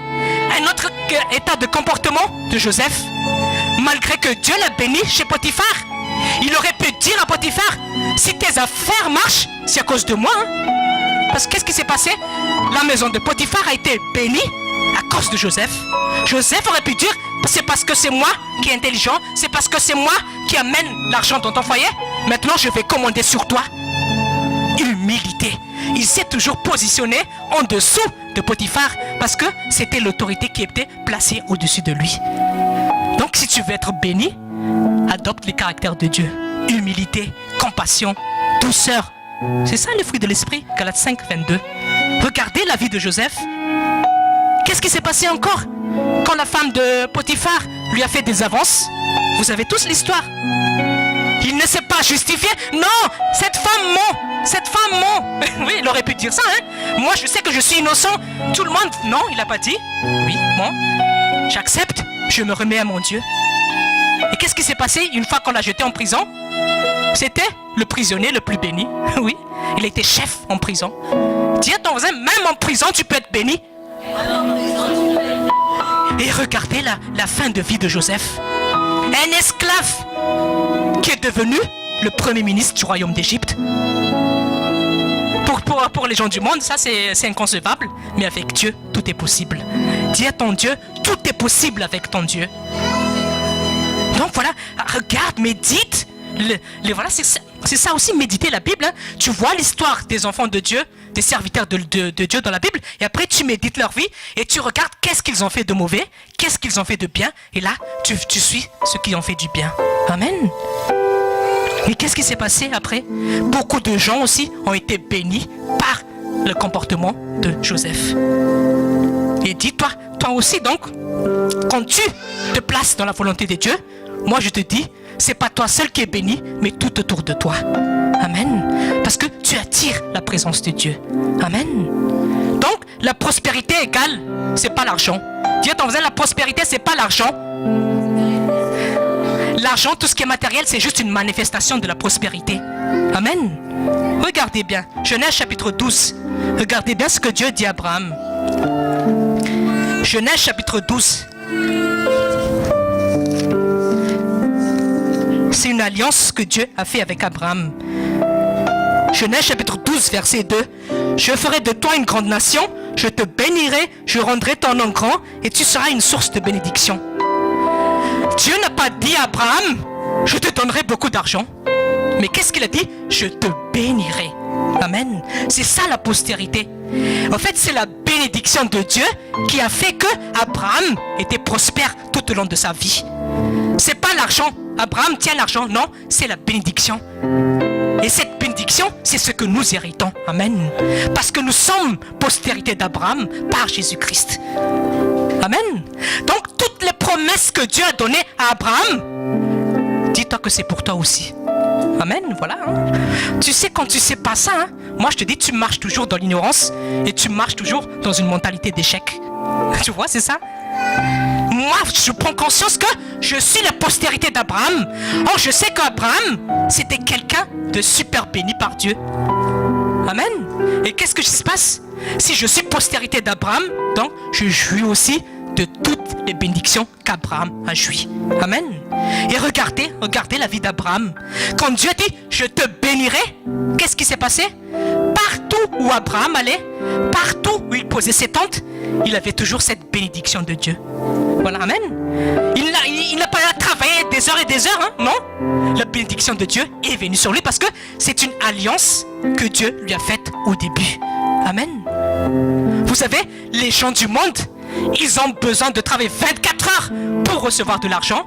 Un autre état de comportement de Joseph, malgré que Dieu l'a béni chez Potiphar, Il aurait pu dire à Potiphar, si tes affaires marchent, c'est à cause de moi. Parce que qu'est-ce qui s'est passé? La maison de Potiphar a été bénie à cause de Joseph. Joseph aurait pu dire, c'est parce que c'est moi qui est intelligent, c'est parce que c'est moi qui amène l'argent dans ton foyer. Maintenant, je vais commander sur toi. Humilité. Il s'est toujours positionné en dessous de Potiphar parce que c'était l'autorité qui était placée au-dessus de lui. Donc, si tu veux être béni, adopte les caractères de Dieu. Humilité, compassion, douceur. C'est ça le fruit de l'esprit, Galates 5, 22. Regardez la vie de Joseph. Qu'est-ce qui s'est passé encore quand la femme de Potiphar lui a fait des avances? Vous avez tous l'histoire. Il ne s'est pas justifié. Non, cette femme ment. Cette femme ment. Oui, il aurait pu dire ça. Moi, je sais que je suis innocent. Tout le monde... Non, il n'a pas dit. Oui, moi, j'accepte. Je me remets à mon Dieu. Et qu'est-ce qui s'est passé une fois qu'on l'a jeté en prison? C'était le prisonnier le plus béni. Oui, il était chef en prison. Dis à ton voisin, même en prison, tu peux être béni. Et regardez la fin de vie de Joseph. Un esclave qui est devenu le premier ministre du royaume d'Égypte. Pour les gens du monde, ça c'est inconcevable. Mais avec Dieu, tout est possible. Dis à ton Dieu, tout est possible avec ton Dieu. Donc voilà, regarde, médite. Voilà, c'est ça aussi, méditer la Bible. Tu vois l'histoire des enfants de Dieu, des serviteurs de Dieu dans la Bible, et après tu médites leur vie et tu regardes qu'est-ce qu'ils ont fait de mauvais, qu'est-ce qu'ils ont fait de bien, et là tu suis ce qui ont fait du bien. Amen. Et qu'est-ce qui s'est passé après? Beaucoup de gens aussi ont été bénis par le comportement de Joseph. Et dis-toi, toi aussi donc, quand tu te places dans la volonté de Dieu, moi je te dis, c'est pas toi seul qui es béni, mais tout autour de toi. Amen. Parce que tu attires la présence de Dieu. Amen. Donc, la prospérité égale, c'est pas l'argent. Dis à ton voisin, la prospérité, c'est pas l'argent. L'argent, tout ce qui est matériel, c'est juste une manifestation de la prospérité. Amen. Regardez bien, Genèse chapitre 12. Regardez bien ce que Dieu dit à Abraham. Genèse chapitre 12. C'est une alliance que Dieu a fait avec Abraham. Genèse chapitre 12, verset 2. Je ferai de toi une grande nation, je te bénirai, je rendrai ton nom grand et tu seras une source de bénédiction. Dieu n'a pas dit à Abraham, je te donnerai beaucoup d'argent. Mais qu'est-ce qu'il a dit? Je te bénirai. Amen. C'est ça la postérité. En fait, c'est la bénédiction de Dieu qui a fait que Abraham était prospère tout au long de sa vie. C'est pas l'argent. Abraham tient l'argent. Non, c'est la bénédiction. Et cette bénédiction, c'est ce que nous héritons. Amen. Parce que nous sommes postérité d'Abraham par Jésus-Christ. Amen. Donc, toutes les promesses que Dieu a données à Abraham, dis-toi que c'est pour toi aussi. Amen, voilà. Tu sais, quand tu sais pas ça, moi je te dis, tu marches toujours dans l'ignorance et tu marches toujours dans une mentalité d'échec. Tu vois, c'est ça. Moi, je prends conscience que je suis la postérité d'Abraham. Or, je sais qu'Abraham, c'était quelqu'un de super béni par Dieu. Amen. Et qu'est-ce que se passe? Si je suis postérité d'Abraham, donc je jouis aussi de toutes les bénédictions qu'Abraham a joui. Amen. Et regardez la vie d'Abraham. Quand Dieu dit, je te bénirai, qu'est-ce qui s'est passé? Partout où Abraham allait, partout où il posait ses tentes, il avait toujours cette bénédiction de Dieu. Voilà, amen. Il n'a pas travaillé des heures et des heures, non. La bénédiction de Dieu est venue sur lui parce que c'est une alliance que Dieu lui a faite au début. Amen. Vous savez, les gens du monde, ils ont besoin de travailler 24 heures pour recevoir de l'argent.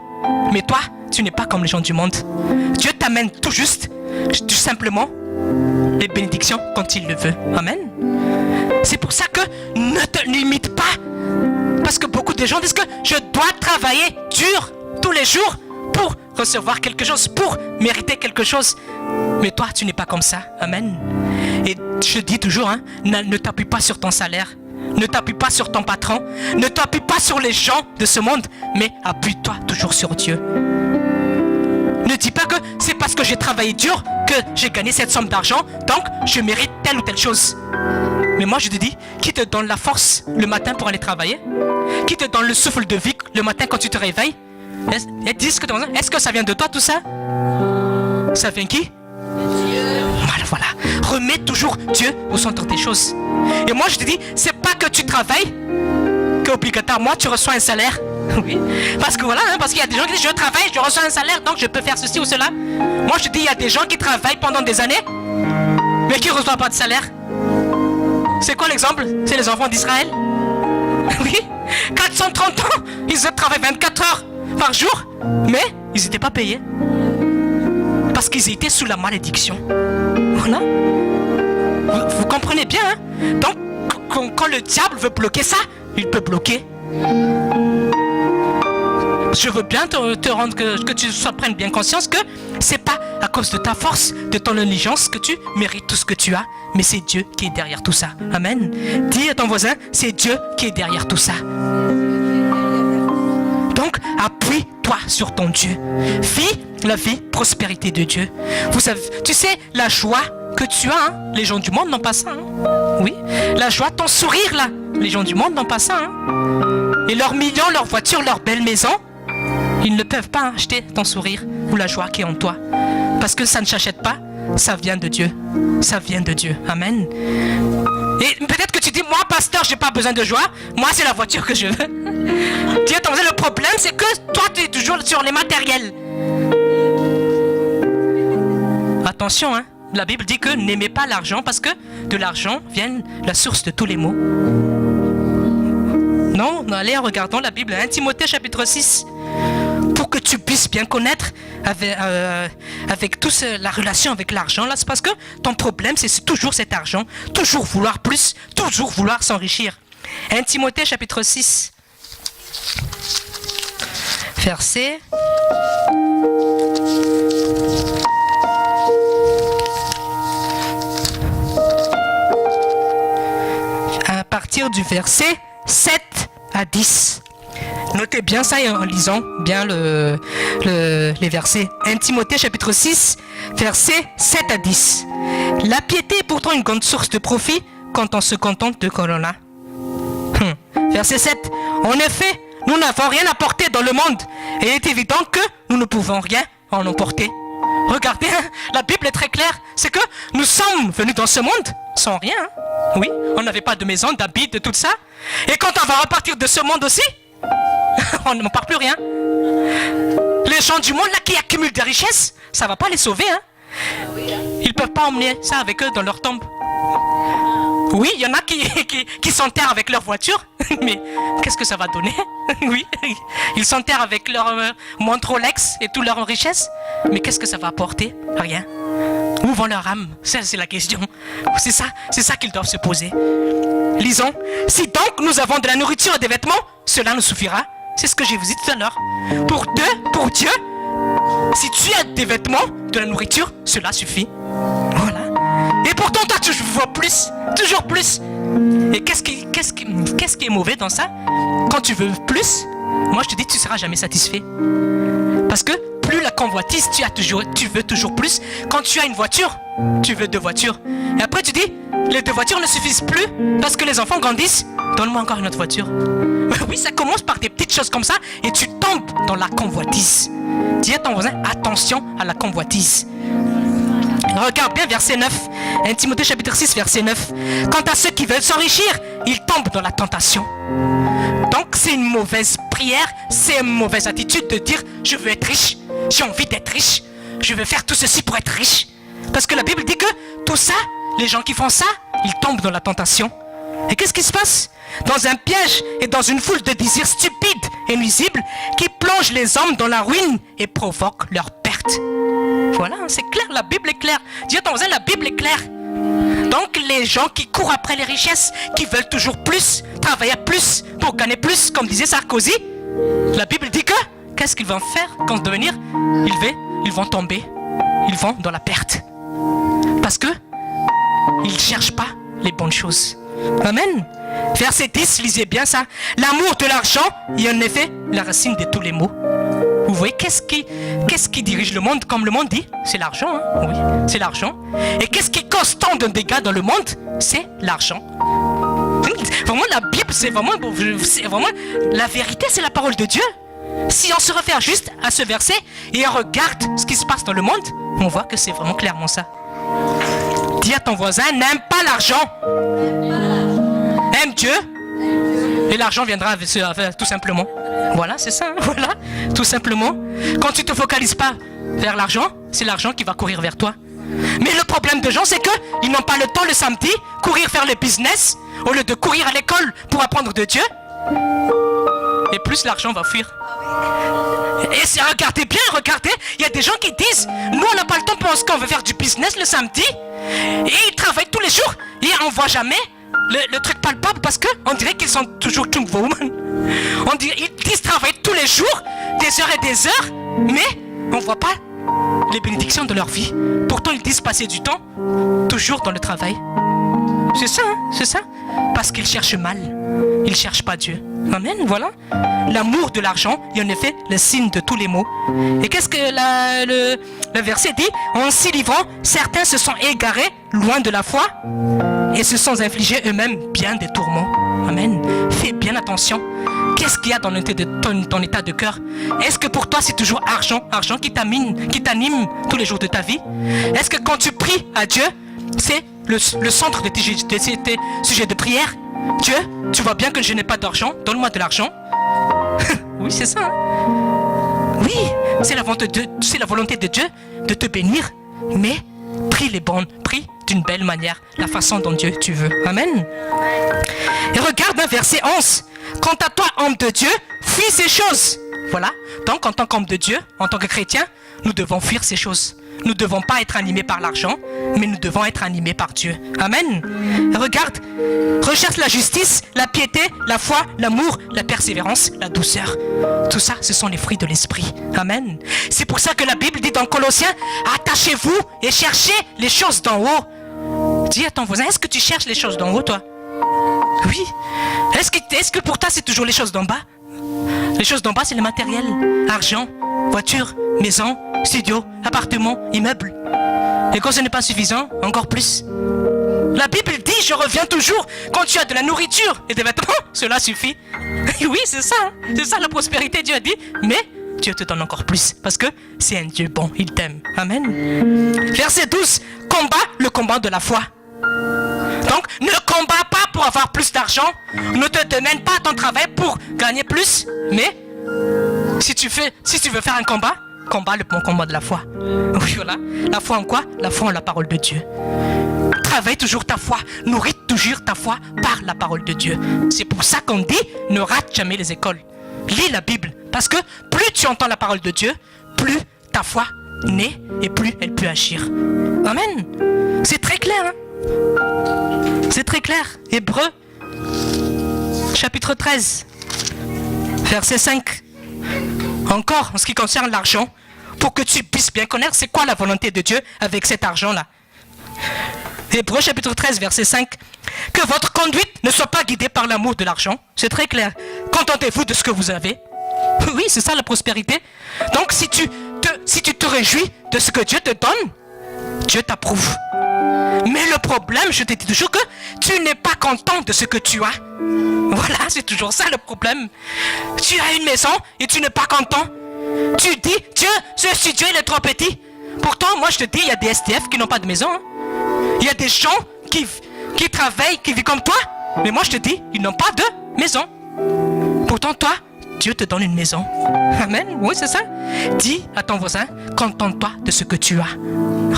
Mais toi, tu n'es pas comme les gens du monde. Dieu t'amène tout juste, tout simplement, les bénédictions quand il le veut. Amen. C'est pour ça que ne te limite pas. Parce que beaucoup de gens disent que je dois travailler dur tous les jours pour recevoir quelque chose, pour mériter quelque chose. Mais toi, tu n'es pas comme ça. Amen. Et je dis toujours, ne t'appuie pas sur ton salaire. Ne t'appuie pas sur ton patron. Ne t'appuie pas sur les gens de ce monde. Mais appuie-toi toujours sur Dieu. Ne dis pas que c'est parce que j'ai travaillé dur que j'ai gagné cette somme d'argent, donc je mérite telle ou telle chose. Mais moi je te dis, qui te donne la force le matin pour aller travailler? Qui te donne le souffle de vie le matin quand tu te réveilles? Est-ce que ça vient de toi tout ça? Ça vient qui? Voilà. Remets toujours Dieu au centre des choses. Et moi je te dis, c'est pas que tu travailles qu'obligatoirement tu reçois un salaire. Oui. Parce que voilà, parce qu'il y a des gens qui disent je travaille, je reçois un salaire, donc je peux faire ceci ou cela. Moi je te dis, il y a des gens qui travaillent pendant des années, mais qui ne reçoivent pas de salaire. C'est quoi l'exemple? C'est les enfants d'Israël. Oui. 430 ans, ils travaillent 24 heures par jour, mais ils n'étaient pas payés. Parce qu'ils étaient sous la malédiction. Voilà. Vous comprenez bien, hein? Donc, quand le diable veut bloquer ça, il peut bloquer. Je veux bien te rendre que tu prennes bien conscience que c'est pas à cause de ta force, de ton intelligence que tu mérites tout ce que tu as, mais c'est Dieu qui est derrière tout ça. Amen. Dis à ton voisin, c'est Dieu qui est derrière tout ça. Donc, appuie-toi sur ton Dieu. Vis la vie, prospérité de Dieu. Vous savez, tu sais, la joie que tu as, hein, les gens du monde n'ont pas ça. Hein. Oui, la joie, ton sourire là, les gens du monde n'ont pas ça. Hein. Et leurs millions, leurs voitures, leurs belles maisons, ils ne peuvent pas acheter ton sourire ou la joie qui est en toi. Parce que ça ne s'achète pas, ça vient de Dieu. Ça vient de Dieu. Amen. Et peut-être que tu dis, moi pasteur, j'ai pas besoin de joie, moi c'est la voiture que je veux. Dis, attends, le problème c'est que toi tu es toujours sur les matériels. Attention, hein, la Bible dit que n'aimez pas l'argent parce que de l'argent vient la source de tous les maux. Non, allez, regardons la Bible, 1 Timothée chapitre 6. Pour que tu puisses bien connaître avec tous la relation avec l'argent, là, c'est parce que ton problème, c'est toujours cet argent, toujours vouloir plus, toujours vouloir s'enrichir. 1 Timothée chapitre 6, verset... à partir du verset 7 à 10. Notez bien ça en lisant bien les versets. 1 Timothée chapitre 6, versets 7 à 10. La piété est pourtant une grande source de profit quand on se contente de ce l'on a. Verset 7. En effet, nous n'avons rien apporté dans le monde et il est évident que nous ne pouvons rien en emporter. Regardez, la Bible est très claire. C'est que nous sommes venus dans ce monde sans rien. Oui, on n'avait pas de maison, d'habits, de tout ça. Et quand on va repartir de ce monde aussi, on ne part plus rien. Les gens du monde là qui accumulent des richesses, ça va pas les sauver. Hein. Ils peuvent pas emmener ça avec eux dans leur tombe. Oui, il y en a qui s'enterrent avec leur voiture, mais qu'est-ce que ça va donner? Oui, ils s'enterrent avec leur montre Rolex et toute leur richesse, mais qu'est-ce que ça va apporter? Rien. Où vont leur âme? Ça, c'est la question. C'est ça qu'ils doivent se poser. Lisons. Si donc nous avons de la nourriture et des vêtements, cela nous suffira. C'est ce que j'ai vous dit tout à l'heure. Pour Dieu, si tu as des vêtements, de la nourriture, cela suffit. Voilà. Et pourtant, toi, tu veux plus, toujours plus. Et qu'est-ce qui est mauvais dans ça? Quand tu veux plus, moi je te dis, tu ne seras jamais satisfait. Parce que plus la convoitise, tu veux toujours plus. Quand tu as une voiture, tu veux 2 voitures. Et après tu dis, les 2 voitures ne suffisent plus parce que les enfants grandissent. Donne-moi encore une autre voiture. Oui, ça commence par des petites choses comme ça et tu tombes dans la convoitise. Dis à ton voisin, attention à la convoitise. Regarde bien verset 9. 1 Timothée chapitre 6 verset 9. Quant à ceux qui veulent s'enrichir, ils tombent dans la tentation. Donc c'est une mauvaise prière, c'est une mauvaise attitude de dire je veux être riche, j'ai envie d'être riche, je veux faire tout ceci pour être riche. Parce que la Bible dit que tout ça, les gens qui font ça, ils tombent dans la tentation. Et qu'est-ce qui se passe? Dans un piège et dans une foule de désirs stupides et nuisibles qui plongent les hommes dans la ruine et provoquent leur perte. Voilà, c'est clair, la Bible est claire. Dis à ton voisin, la Bible est claire. Donc les gens qui courent après les richesses, qui veulent toujours plus, travailler plus pour gagner plus, comme disait Sarkozy, la Bible dit que, qu'est-ce qu'ils vont faire quand devenir? Ils vont tomber, ils vont dans la perte. Parce que ils ne cherchent pas les bonnes choses. Amen. Verset 10, lisez bien ça. L'amour de l'argent est en effet la racine de tous les maux. Vous voyez, qu'est-ce qui dirige le monde? Comme le monde dit, c'est l'argent. Hein? Oui, c'est l'argent. Et qu'est-ce qui cause tant de dégâts dans le monde? C'est l'argent. Vraiment, la Bible, c'est vraiment la vérité, c'est la parole de Dieu. si on se réfère juste à ce verset et on regarde ce qui se passe dans le monde, on voit que c'est vraiment clairement ça. Dis à ton voisin, n'aime pas l'argent. Aime Dieu. Et l'argent viendra tout simplement. Voilà, c'est ça, voilà, tout simplement. Quand tu ne te focalises pas vers l'argent, c'est l'argent qui va courir vers toi. Mais le problème des gens, c'est qu'ils n'ont pas le temps le samedi, courir faire le business, au lieu de courir à l'école pour apprendre de Dieu. Et plus l'argent va fuir. Et c'est, regardez bien, regardez, il y a des gens qui disent, nous on n'a pas le temps parce qu'on veut faire du business le samedi, et ils travaillent tous les jours, et on ne voit jamais le truc palpable parce qu'on dirait qu'ils sont toujours Woman. On dirait, ils disent travailler tous les jours, des heures et des heures, mais on ne voit pas les bénédictions de leur vie. Pourtant ils disent passer du temps toujours dans le travail. C'est ça, hein, c'est ça. Parce qu'ils cherchent mal. Ils ne cherchent pas Dieu. Amen, voilà. L'amour de l'argent est en effet le signe de tous les maux. Et qu'est-ce que le verset dit? En s'y livrant, certains se sont égarés loin de la foi et se sont infligés eux-mêmes bien des tourments. Amen. Fais bien attention. Qu'est-ce qu'il y a dans ton état de cœur? Est-ce que pour toi c'est toujours argent qui t'anime tous les jours de ta vie? Est-ce que quand tu pries à Dieu, c'est le centre de tes sujets de prière? Dieu, tu vois bien que je n'ai pas d'argent, donne-moi de l'argent. Oui, c'est ça. Hein? Oui, c'est la volonté de Dieu de te bénir, mais prie d'une belle manière, la façon dont Dieu tu veux. Amen. Et regarde un verset 11. Quant à toi, homme de Dieu, fuis ces choses. Voilà. Donc, en tant qu'homme de Dieu, en tant que chrétien, nous devons fuir ces choses. Nous ne devons pas être animés par l'argent, mais nous devons être animés par Dieu. Amen. Regarde, recherche la justice, la piété, la foi, l'amour, la persévérance, la douceur. Tout ça, ce sont les fruits de l'esprit. Amen. C'est pour ça que la Bible dit dans Colossiens, attachez-vous et cherchez les choses d'en haut. Dis à ton voisin, est-ce que tu cherches les choses d'en haut, toi? Oui. Est-ce que pour toi, c'est toujours les choses d'en bas? Les choses d'en bas, c'est le matériel. Argent, voiture, maison, studio, appartement, immeuble. Et quand ce n'est pas suffisant, encore plus. La Bible dit, je reviens toujours, quand tu as de la nourriture et des vêtements, cela suffit. Oui, c'est ça. C'est ça la prospérité, Dieu a dit. Mais Dieu te donne encore plus. Parce que c'est un Dieu bon, il t'aime. Amen. Verset 12. Combat le combat de la foi. Donc, ne combats pas pour avoir plus d'argent. Ne te demande pas ton travail pour gagner plus. Mais, si tu veux faire un combat, combat le bon combat de la foi. Oui, voilà. La foi en quoi? La foi en la parole de Dieu. Travaille toujours ta foi. Nourris toujours ta foi par la parole de Dieu. C'est pour ça qu'on dit, ne rate jamais les écoles. Lis la Bible. Parce que plus tu entends la parole de Dieu, plus ta foi naît et plus elle peut agir. Amen. C'est très clair, hein? C'est très clair. Hébreux, chapitre 13, verset 5. Encore, en ce qui concerne l'argent, pour que tu puisses bien connaître c'est quoi la volonté de Dieu avec cet argent-là. Hébreux, chapitre 13, verset 5. Que votre conduite ne soit pas guidée par l'amour de l'argent. C'est très clair. Contentez-vous de ce que vous avez. Oui, c'est ça la prospérité. Donc, si tu te réjouis de ce que Dieu te donne, Dieu t'approuve. Mais le problème, je te dis toujours que tu n'es pas content de ce que tu as. Voilà, c'est toujours ça le problème. Tu as une maison et tu n'es pas content. Tu dis, Dieu, ce studio il est trop petit. Pourtant, moi je te dis, il y a des SDF qui n'ont pas de maison. Hein. Il y a des gens qui travaillent, qui vivent comme toi. Mais moi je te dis, ils n'ont pas de maison. Pourtant toi, Dieu te donne une maison. Amen, oui c'est ça. Dis à ton voisin, contente-toi de ce que tu as.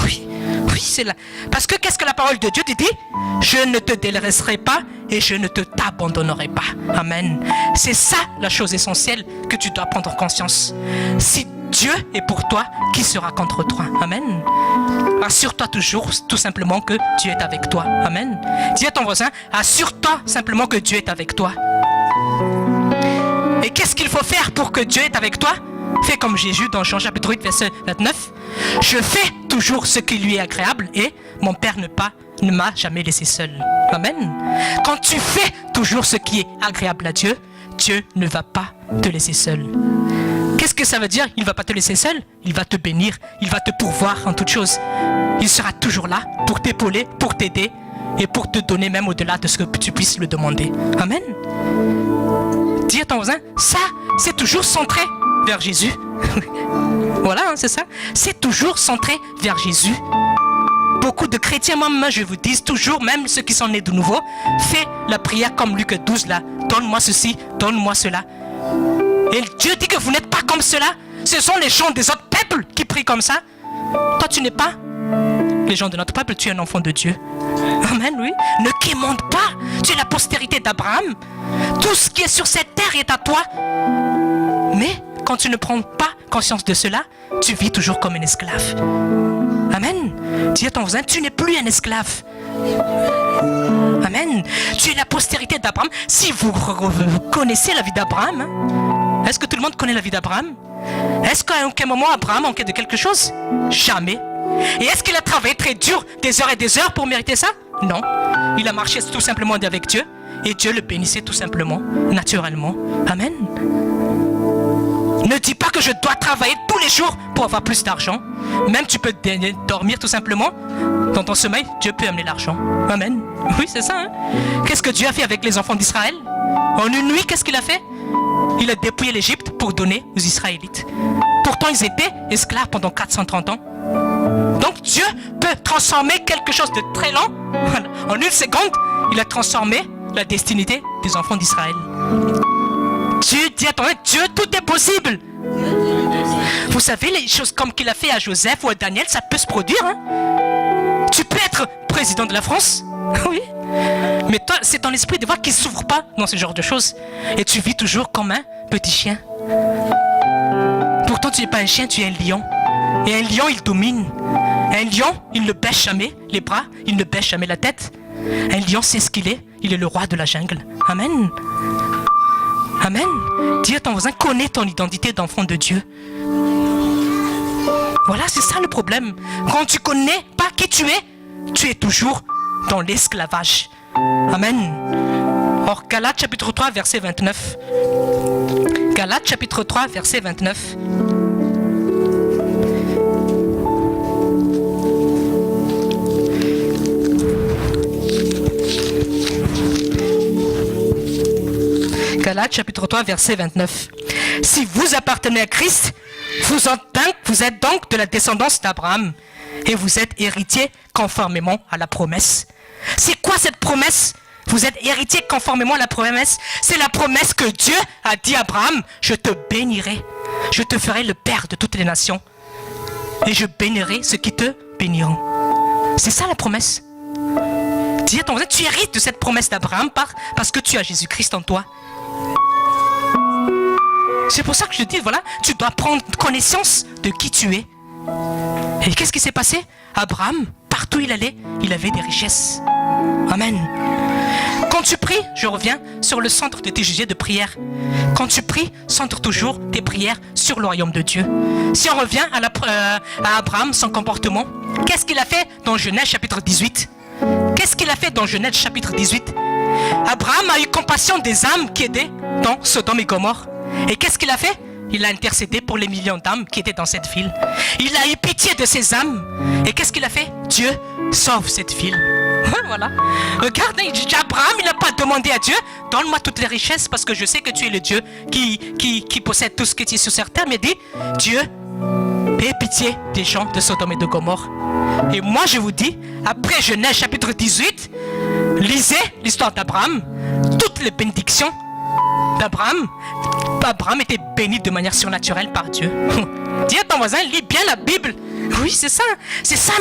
Oui. Oui, c'est là. Parce que qu'est-ce que la parole de Dieu te dit? Je ne te délaisserai pas et je ne t'abandonnerai pas. Amen. C'est ça la chose essentielle que tu dois prendre conscience. Si Dieu est pour toi, qui sera contre toi? Amen. Assure-toi toujours, tout simplement, que Dieu est avec toi. Amen. Dis à ton voisin, assure-toi simplement que Dieu est avec toi. Et qu'est-ce qu'il faut faire pour que Dieu est avec toi? Fais comme Jésus dans Jean chapitre 8, verset 29. Je fais toujours ce qui lui est agréable et mon Père ne m'a jamais laissé seul. Amen. Quand tu fais toujours ce qui est agréable à Dieu, Dieu ne va pas te laisser seul. Qu'est-ce que ça veut dire? Il ne va pas te laisser seul. Il va te bénir. Il va te pourvoir en toutes choses. Il sera toujours là pour t'épauler, pour t'aider et pour te donner même au-delà de ce que tu puisses le demander. Amen. Dis à ton voisin, ça, c'est toujours centré vers Jésus. Voilà, hein, c'est ça. C'est toujours centré vers Jésus. Beaucoup de chrétiens, moi je vous dis toujours, même ceux qui sont nés de nouveau, fais la prière comme Luc 12 là. Donne-moi ceci, donne-moi cela. Et Dieu dit que vous n'êtes pas comme cela. Ce sont les gens des autres peuples qui prient comme ça. Toi tu n'es pas les gens de notre peuple, tu es un enfant de Dieu. Amen, oui. Ne quémande pas. Tu es la postérité d'Abraham. Tout ce qui est sur cette terre est à toi. Mais quand tu ne prends pas conscience de cela, tu vis toujours comme un esclave. Amen. Dis à ton voisin, tu n'es plus un esclave. Amen. Tu es la postérité d'Abraham. Si vous connaissez la vie d'Abraham, hein, est-ce que tout le monde connaît la vie d'Abraham? Est-ce qu'à aucun moment Abraham manquait de quelque chose? Jamais. Et est-ce qu'il a travaillé très dur des heures et des heures pour mériter ça? Non. Il a marché tout simplement avec Dieu et Dieu le bénissait tout simplement, naturellement. Amen. Ne dis pas que je dois travailler tous les jours pour avoir plus d'argent. Même tu peux dormir tout simplement. Dans ton sommeil, Dieu peut amener l'argent. Amen. Oui, c'est ça. Hein? Qu'est-ce que Dieu a fait avec les enfants d'Israël? En une nuit, qu'est-ce qu'il a fait? Il a dépouillé l'Égypte pour donner aux Israélites. Pourtant, ils étaient esclaves pendant 430 ans. Donc Dieu peut transformer quelque chose de très lent. En une seconde, il a transformé la destinée des enfants d'Israël. Dieu dit à ton Dieu, tout est possible. Vous savez, les choses comme qu'il a fait à Joseph ou à Daniel, ça peut se produire. Hein? Tu peux être président de la France. Oui. Mais toi, c'est ton esprit de voir qu'il ne s'ouvre pas dans ce genre de choses. Et tu vis toujours comme un petit chien. Pourtant, tu n'es pas un chien, tu es un lion. Et un lion, il domine. Un lion, il ne baisse jamais les bras, il ne baisse jamais la tête. Un lion sait ce qu'il est. Il est le roi de la jungle. Amen. Amen. Dis à ton voisin, connais ton identité d'enfant de Dieu. Voilà, c'est ça le problème. Quand tu connais pas qui tu es toujours dans l'esclavage. Amen. Or, Galates chapitre 3, verset 29. Galates chapitre 3, verset 29. Galates chapitre 3, verset 29. Si vous appartenez à Christ, vous êtes donc de la descendance d'Abraham et vous êtes héritier conformément à la promesse. C'est quoi cette promesse? Vous êtes héritier conformément à la promesse. C'est la promesse que Dieu a dit à Abraham, je te bénirai, je te ferai le père de toutes les nations et je bénirai ceux qui te béniront. C'est ça la promesse. Dis à ton voisin, tu hérites de cette promesse d'Abraham parce que tu as Jésus-Christ en toi. C'est pour ça que je dis, voilà, tu dois prendre connaissance de qui tu es. Et qu'est-ce qui s'est passé? Abraham, partout où il allait, il avait des richesses. Amen. Quand tu pries, je reviens sur le centre de tes sujets de prière. Quand tu pries, centre toujours tes prières sur le royaume de Dieu. Si on revient à Abraham, son comportement, qu'est-ce qu'il a fait dans Genèse chapitre 18? Qu'est-ce qu'il a fait dans Genèse chapitre 18? Abraham a eu compassion des âmes qui étaient dans Sodome et Gomorrhe. Et qu'est-ce qu'il a fait? Il a intercédé pour les millions d'âmes qui étaient dans cette ville. Il a eu pitié de ces âmes. Et qu'est-ce qu'il a fait? Dieu sauve cette ville. Voilà. Regarde, Abraham, il n'a pas demandé à Dieu, donne-moi toutes les richesses parce que je sais que tu es le Dieu qui possède tout ce qui est sur cette terre. Mais dit, Dieu, aie pitié des gens de Sodome et de Gomorrhe. Et moi, je vous dis, après Genèse chapitre 18, lisez l'histoire d'Abraham, toutes les bénédictions d'Abraham. Abraham était béni de manière surnaturelle par Dieu. Dis à ton voisin, lis bien la Bible. Oui, c'est ça,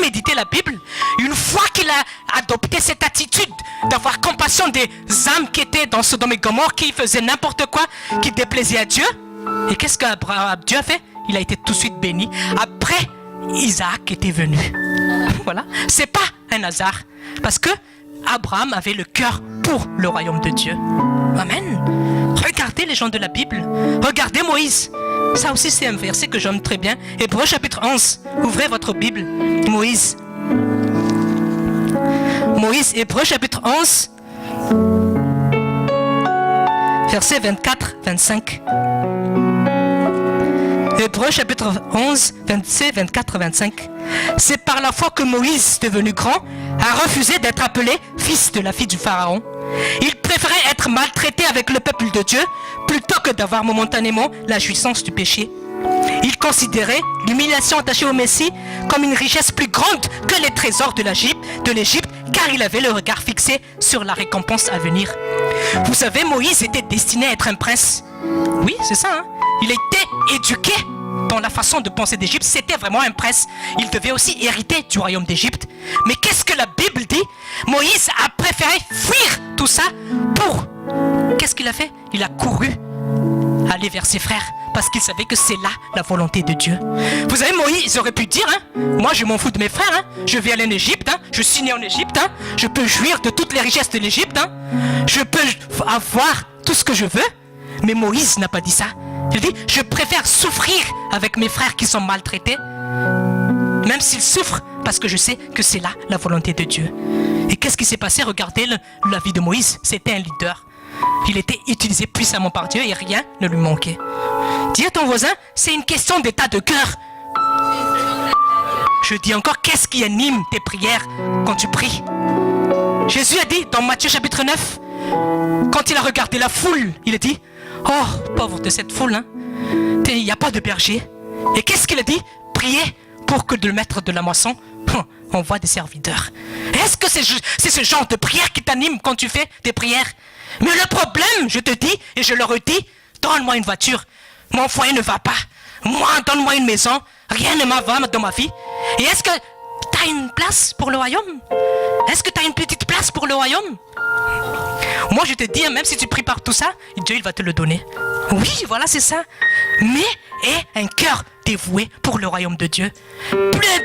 méditer la Bible. Une fois qu'il a adopté cette attitude d'avoir compassion des âmes qui étaient dans Sodome et Gomorrhe, qui faisaient n'importe quoi, qui déplaisaient à Dieu. Et qu'est-ce que Dieu a fait? Il a été tout de suite béni. Après, Isaac était venu. Voilà, c'est pas un hasard. Parce que Abraham avait le cœur pour le royaume de Dieu. Amen. Regardez les gens de la Bible. Regardez Moïse. Ça aussi c'est un verset que j'aime très bien. Hébreux chapitre 11. Ouvrez votre Bible. Moïse. Hébreux chapitre 11. Versets 24-25. Hébreux chapitre 11, versets 24-25. C'est par la foi que Moïse, devenu grand, a refusé d'être appelé fils de la fille du Pharaon. Il préférait être être maltraité avec le peuple de Dieu plutôt que d'avoir momentanément la jouissance du péché. Il considérait l'humiliation attachée au Messie comme une richesse plus grande que les trésors de l'Égypte, car il avait le regard fixé sur la récompense à venir. Vous savez, Moïse était destiné à être un prince. Oui, c'est ça, hein? Il était éduqué dans la façon de penser d'Égypte. C'était vraiment un prince. Il devait aussi hériter du royaume d'Égypte. Mais qu'est-ce que la Bible dit? Moïse a préféré fuir tout ça pour... Qu'est-ce qu'il a fait? Il a couru aller vers ses frères parce qu'il savait que c'est là la volonté de Dieu. Vous savez, Moïse aurait pu dire, hein, moi je m'en fous de mes frères, hein, je vais aller en Égypte, hein, je suis né en Égypte, hein, je peux jouir de toutes les richesses de l'Égypte, hein, je peux avoir tout ce que je veux. Mais Moïse n'a pas dit ça. Il dit, je préfère souffrir avec mes frères qui sont maltraités, même s'ils souffrent, parce que je sais que c'est là la volonté de Dieu. Et qu'est-ce qui s'est passé? Regardez la vie de Moïse. C'était un leader. Il était utilisé puissamment par Dieu et rien ne lui manquait. Dis à ton voisin, c'est une question d'état de cœur. Je dis encore, qu'est-ce qui anime tes prières quand tu pries? Jésus a dit dans Matthieu chapitre 9, quand il a regardé la foule, il a dit, oh, pauvre de cette foule, hein, il n'y a pas de berger. Et qu'est-ce qu'il a dit? Priez pour que le maître de la moisson envoie des serviteurs. Est-ce que c'est ce genre de prière qui t'anime quand tu fais des prières? Mais le problème, je te dis, et je le redis, donne-moi une voiture, mon foyer ne va pas. Moi, donne-moi une maison, rien ne va dans ma vie. Et est-ce que tu as une place pour le royaume? Est-ce que tu as une petite place pour le royaume? Moi, je te dis, même si tu pries par tout ça, Dieu, il va te le donner. Oui, voilà, c'est ça. Mais aie un cœur dévoué pour le royaume de Dieu.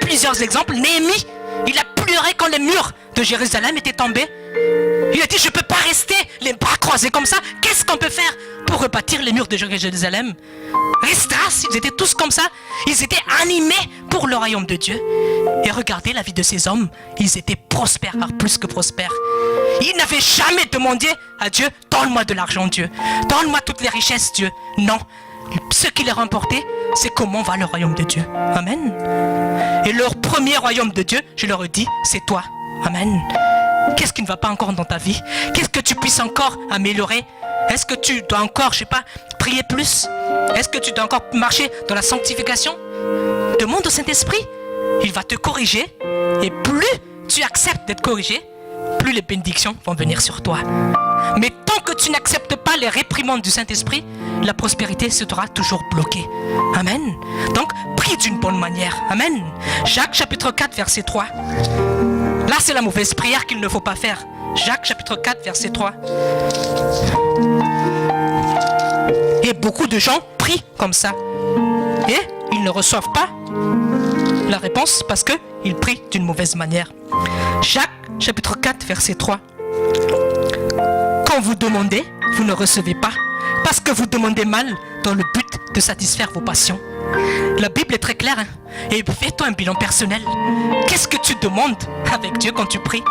Plusieurs exemples. Néhémie, il a pleuré quand les murs de Jérusalem étaient tombés. Il a dit, je ne peux pas rester les bras croisés comme ça. Qu'est-ce qu'on peut faire pour rebâtir les murs de Jérusalem? Esdras, ils étaient tous comme ça. Ils étaient animés pour le royaume de Dieu. Et regardez la vie de ces hommes. Ils étaient prospères, plus que prospères. Ils n'avaient jamais demandé à Dieu, donne-moi de l'argent, Dieu. Donne-moi toutes les richesses, Dieu. Non. Ce qui les remportait, c'est comment va le royaume de Dieu. Amen. Et leur premier royaume de Dieu, je leur dis, c'est toi. Amen. Qu'est-ce qui ne va pas encore dans ta vie? Qu'est-ce que tu puisses encore améliorer? Est-ce que tu dois encore, je sais pas, prier plus? Est-ce que tu dois encore marcher dans la sanctification? Demande au Saint-Esprit. Il va te corriger. Et plus tu acceptes d'être corrigé, plus les bénédictions vont venir sur toi. Mais tant que tu n'acceptes pas les réprimandes du Saint-Esprit, la prospérité sera toujours bloquée. Amen. Donc, prie d'une bonne manière. Amen. Jacques chapitre 4, verset 3. Là, c'est la mauvaise prière qu'il ne faut pas faire. Jacques chapitre 4, verset 3. Et beaucoup de gens prient comme ça. Et ils ne reçoivent pas la réponse parce qu'ils prient d'une mauvaise manière. Jacques chapitre 4, verset 3. Quand vous demandez, vous ne recevez pas, parce que vous demandez mal dans le but de satisfaire vos passions. La Bible est très claire, hein? Et fais-toi un bilan personnel. Qu'est-ce que tu demandes avec Dieu quand tu pries?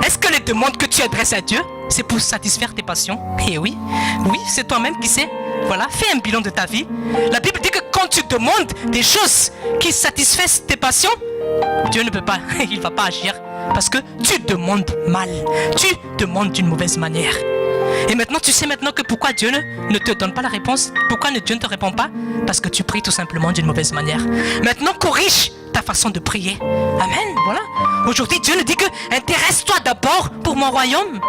Est-ce que les demandes que tu adresses à Dieu, c'est pour satisfaire tes passions? Eh oui, oui, c'est toi-même qui sais. Voilà, fais un bilan de ta vie. La Bible dit que quand tu demandes des choses qui satisfaisent tes passions, Dieu ne peut pas, il ne va pas agir. Parce que tu demandes mal. Tu demandes d'une mauvaise manière. Et maintenant, tu sais maintenant que pourquoi Dieu ne te donne pas la réponse. Pourquoi Dieu ne te répond pas? Parce que tu pries tout simplement d'une mauvaise manière. Maintenant, corrige ta façon de prier. Amen, voilà. Aujourd'hui, Dieu nous dit que intéresse-toi d'abord pour mon royaume.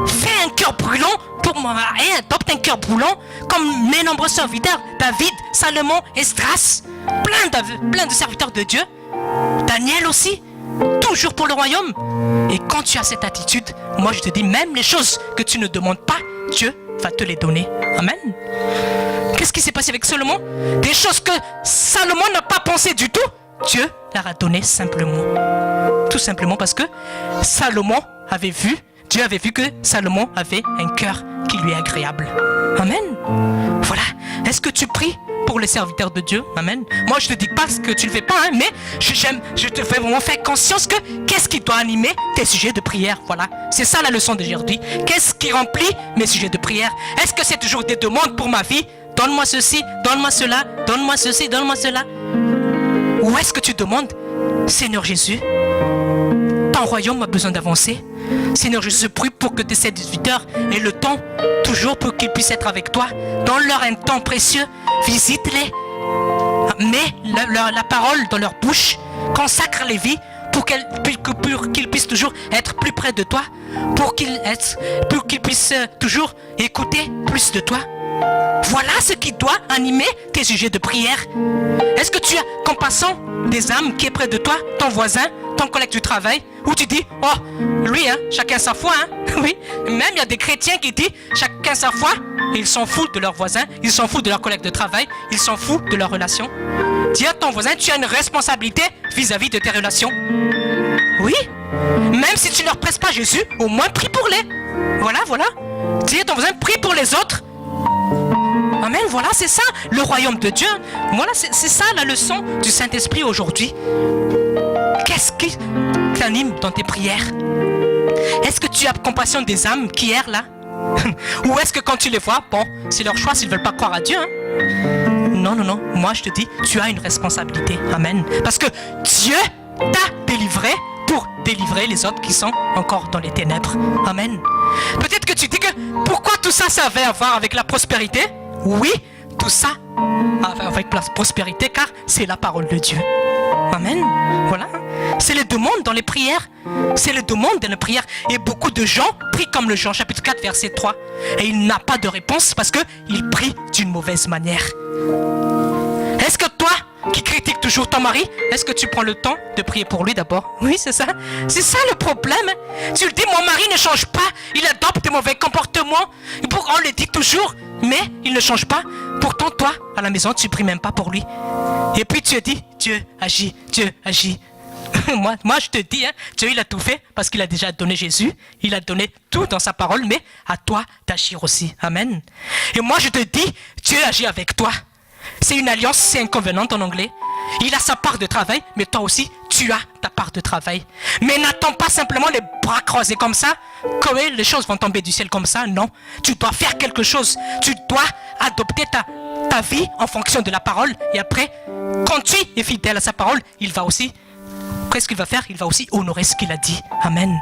Fais un cœur brûlant pour moi et adopte un cœur brûlant comme mes nombreux serviteurs. David, Salomon, Esdras. Plein de serviteurs de Dieu. Daniel aussi. Toujours pour le royaume. Et quand tu as cette attitude, moi je te dis, même les choses que tu ne demandes pas, Dieu va te les donner. Amen. Qu'est-ce qui s'est passé avec Salomon? Des choses que Salomon n'a pas pensé du tout, Dieu leur a donné simplement. Tout simplement parce que Dieu avait vu que Salomon avait un cœur qui lui est agréable. Amen. Voilà. Est-ce que tu pries pour les serviteurs de Dieu? Amen. Moi, je ne te dis pas ce que tu ne fais pas, hein, mais je te fais vraiment faire conscience que qu'est-ce qui doit animer tes sujets de prière? Voilà. C'est ça la leçon d'aujourd'hui. Qu'est-ce qui remplit mes sujets de prière? Est-ce que c'est toujours des demandes pour ma vie? Donne-moi ceci, donne-moi cela, donne-moi ceci, donne-moi cela. Ou est-ce que tu demandes, Seigneur Jésus, ton royaume a besoin d'avancer. Seigneur, je prie pour que tes serviteurs aient le temps, toujours pour qu'ils puissent être avec toi. Donne-leur un temps précieux, visite-les. Mets la parole dans leur bouche, consacre les vies pour qu'ils puissent toujours être plus près de toi, pour qu'ils puissent toujours écouter plus de toi. Voilà ce qui doit animer tes sujets de prière. Est-ce que tu as compassion des âmes qui est près de toi, ton voisin, ton collègue du travail, où tu dis, oh, lui, chacun sa foi, oui. Même il y a des chrétiens qui disent, chacun sa foi, et ils s'en foutent de leurs voisins, ils s'en foutent de leurs collègues de travail, ils s'en foutent de leurs relations. Dis à ton voisin, tu as une responsabilité vis-à-vis de tes relations. Oui. Même si tu ne leur presses pas Jésus, au moins prie pour les. Voilà. Dis à ton voisin, prie pour les autres. Amen, voilà, c'est ça le royaume de Dieu. Voilà, c'est ça la leçon du Saint-Esprit aujourd'hui. Qu'est-ce qui t'anime dans tes prières? Est-ce que tu as compassion des âmes qui errent là? Ou est-ce que quand tu les vois, bon, c'est leur choix s'ils ne veulent pas croire à Dieu, Non, moi je te dis, tu as une responsabilité. Amen. Parce que Dieu t'a délivré pour délivrer les autres qui sont encore dans les ténèbres. Amen. Peut-être que tu dis que pourquoi tout ça, ça avait à voir avec la prospérité? Oui, tout ça avec la prospérité, car c'est la parole de Dieu. Amen. Voilà. C'est les demandes dans les prières. C'est les demandes dans les prières. Et beaucoup de gens prient comme le Jean chapitre 4 verset 3. Et il n'a pas de réponse parce qu'il prie d'une mauvaise manière. Est-ce que toi, qui critiques toujours ton mari, est-ce que tu prends le temps de prier pour lui d'abord? Oui, c'est ça. C'est ça le problème. Tu le dis, mon mari ne change pas. Il adopte des mauvais comportements. On le dit toujours, mais il ne change pas. Pourtant, toi, à la maison, tu ne pries même pas pour lui. Et puis tu dis, Dieu agit, Dieu agit. moi, je te dis, Dieu, il a tout fait parce qu'il a déjà donné Jésus. Il a donné tout dans sa parole, mais à toi d'agir aussi. Amen. Et moi, je te dis, Dieu agit avec toi. C'est une alliance, c'est un covenant en anglais. Il a sa part de travail, mais toi aussi, tu as ta part de travail. Mais n'attends pas simplement les bras croisés comme ça, que les choses vont tomber du ciel comme ça. Non, tu dois faire quelque chose. Tu dois adopter ta vie en fonction de la parole. Et après, quand tu es fidèle à sa parole, il va aussi, qu'est-ce qu'il va faire? Il va aussi honorer ce qu'il a dit. Amen.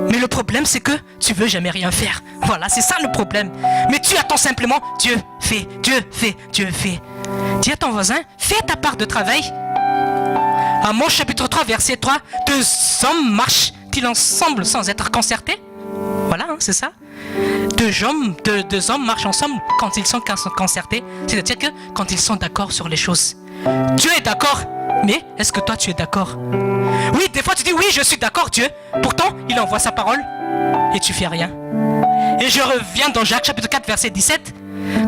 Mais le problème, c'est que tu veux jamais rien faire. Voilà, c'est ça le problème. Mais tu attends simplement, Dieu fait, Dieu fait, Dieu fait. Dis à ton voisin, fais ta part de travail. Amos chapitre 3, verset 3, 2 hommes marchent-ils ensemble sans être concertés? Voilà, c'est ça. Deux hommes marchent ensemble quand ils sont concertés. C'est-à-dire que quand ils sont d'accord sur les choses. Dieu est d'accord, mais est-ce que toi tu es d'accord? Oui, des fois tu dis oui, je suis d'accord Dieu. Pourtant, il envoie sa parole et tu fais rien. Et je reviens dans Jacques chapitre 4 verset 17.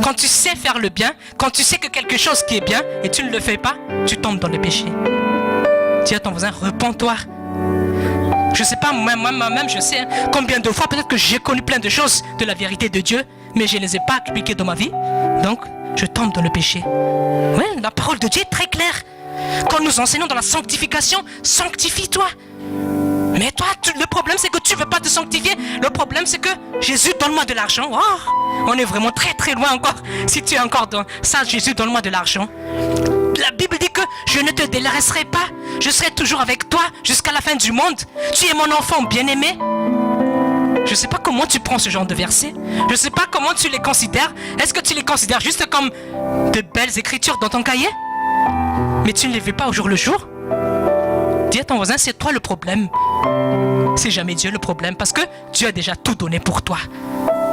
Quand tu sais faire le bien, quand tu sais que quelque chose qui est bien et tu ne le fais pas, tu tombes dans le péché. Dis à ton voisin, repens-toi. Je sais pas, moi-même je sais combien de fois peut-être que j'ai connu plein de choses de la vérité de Dieu, mais je ne les ai pas appliquées dans ma vie. Donc, je tombe dans le péché. Oui, la parole de Dieu est très claire. Quand nous enseignons dans la sanctification, sanctifie-toi. Mais toi, le problème c'est que tu ne veux pas te sanctifier. Le problème c'est que Jésus, donne-moi de l'argent. Oh, on est vraiment très très loin encore. Si tu es encore dans ça, Jésus, donne-moi de l'argent. La Bible dit que je ne te délaisserai pas. Je serai toujours avec toi jusqu'à la fin du monde. Tu es mon enfant bien-aimé. Je ne sais pas comment tu prends ce genre de versets. Je ne sais pas comment tu les considères. Est-ce que tu les considères juste comme de belles écritures dans ton cahier? Mais tu ne les vis pas au jour le jour? Dis à ton voisin, c'est toi le problème. C'est jamais Dieu le problème parce que Dieu a déjà tout donné pour toi.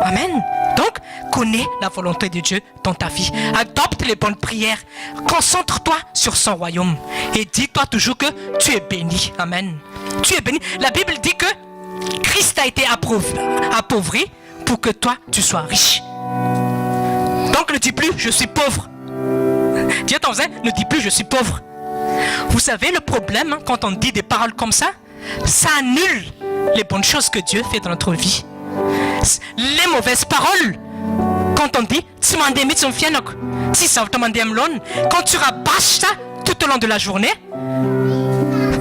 Amen. Donc, connais la volonté de Dieu dans ta vie. Adopte les bonnes prières. Concentre-toi sur son royaume. Et dis-toi toujours que tu es béni. Amen. Tu es béni. La Bible dit que Christ a été appauvri pour que toi, tu sois riche. Donc, ne dis plus, je suis pauvre. Dis à ton voisin, ne dis plus, je suis pauvre. Vous savez, le problème, quand on dit des paroles comme ça annule les bonnes choses que Dieu fait dans notre vie. Les mauvaises paroles, quand on dit quand tu rabâches ça tout au long de la journée,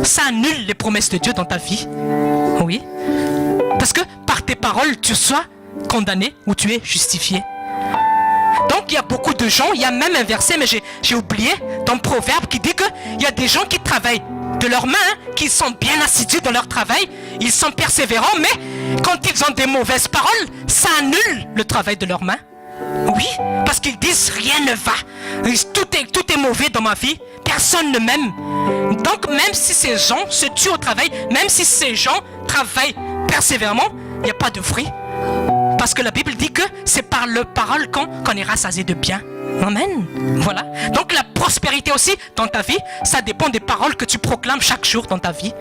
ça annule les promesses de Dieu dans ta vie. Oui. Parce que par tes paroles, tu sois condamné ou tu es justifié. Donc il y a beaucoup de gens, il y a même un verset, mais j'ai oublié, dans Proverbe qui dit qu'il y a des gens qui travaillent de leurs mains, qui sont bien assidus dans leur travail, ils sont persévérants, mais quand ils ont des mauvaises paroles, ça annule le travail de leurs mains. Oui, parce qu'ils disent rien ne va. Tout est mauvais dans ma vie. Personne ne m'aime. Donc même si ces gens se tuent au travail, même si ces gens travaillent persévérément, il n'y a pas de fruit. Parce que la Bible dit que c'est par le parole qu'on est rassasié de bien. Amen. Voilà. Donc la prospérité aussi dans ta vie, ça dépend des paroles que tu proclames chaque jour dans ta vie.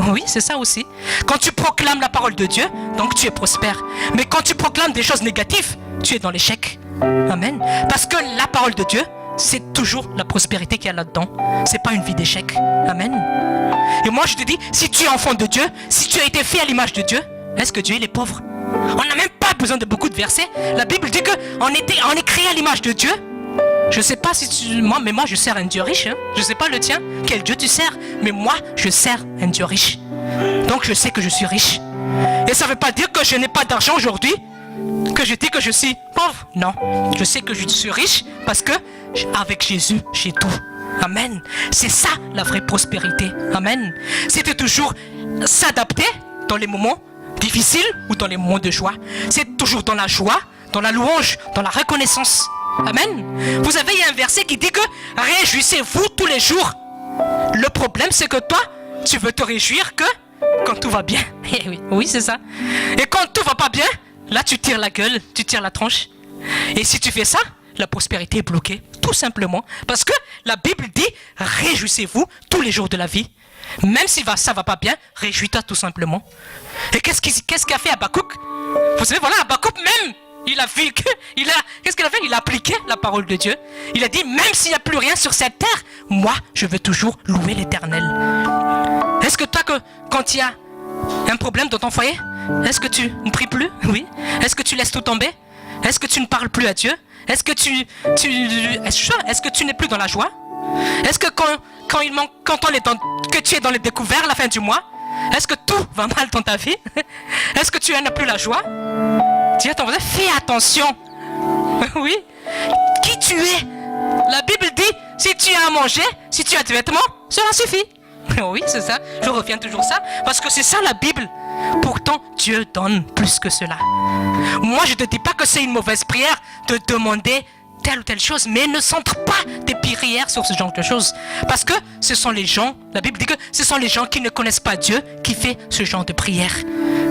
Oui, c'est ça aussi. Quand tu proclames la parole de Dieu, donc tu es prospère. Mais quand tu proclames des choses négatives, tu es dans l'échec. Amen. Parce que la parole de Dieu, c'est toujours la prospérité qu'il y a là-dedans. C'est pas une vie d'échec. Amen. Et moi je te dis, si tu es enfant de Dieu, si tu as été fait à l'image de Dieu, est-ce que Dieu il est pauvre? On n'a même pas besoin de beaucoup de versets. La Bible dit qu'on est créé à l'image de Dieu. Je sais pas si moi je sers un Dieu riche. Hein. Je sais pas le tien, quel Dieu tu sers. Mais moi je sers un Dieu riche. Donc je sais que je suis riche. Et ça veut pas dire que je n'ai pas d'argent aujourd'hui, que je dis que je suis pauvre. Non, je sais que je suis riche parce que avec Jésus j'ai tout. Amen. C'est ça la vraie prospérité. Amen. C'était toujours s'adapter dans les moments difficiles ou dans les moments de joie. C'est toujours dans la joie, dans la louange, dans la reconnaissance. Amen. Vous savez, il y a un verset qui dit que réjouissez-vous tous les jours. Le problème, c'est que toi, tu veux te réjouir que quand tout va bien. Oui, c'est ça. Et quand tout va pas bien, là, tu tires la gueule, tu tires la tronche. Et si tu fais ça, la prospérité est bloquée, tout simplement. Parce que la Bible dit, réjouissez-vous tous les jours de la vie. Même si ça va pas bien, réjouis-toi tout simplement. Et qu'est-ce qu'a fait Habakkuk? Vous savez, voilà, Habakkuk même, qu'est-ce qu'il a fait? Il a appliqué la parole de Dieu. Il a dit, même s'il n'y a plus rien sur cette terre, moi, je veux toujours louer l'Éternel. Est-ce que toi, quand il y a un problème dans ton foyer, est-ce que tu ne pries plus? Oui. Est-ce que tu laisses tout tomber? Est-ce que tu ne parles plus à Dieu? Est-ce que tu n'es plus dans la joie? Est-ce que que tu es dans les découvertes à la fin du mois, est-ce que tout va mal dans ta vie? Est-ce que tu n'as plus la joie? Dis à ton voisin, fais attention. Oui. Qui tu es? La Bible dit, si tu as à manger, si tu as des vêtements, cela suffit. Oui, c'est ça. Je reviens toujours ça. Parce que c'est ça la Bible. Pourtant, Dieu donne plus que cela. Moi, je ne te dis pas que c'est une mauvaise prière de demander telle ou telle chose, mais ne centre pas tes prières sur ce genre de choses. Parce que ce sont les gens, la Bible dit que ce sont les gens qui ne connaissent pas Dieu qui fait ce genre de prière.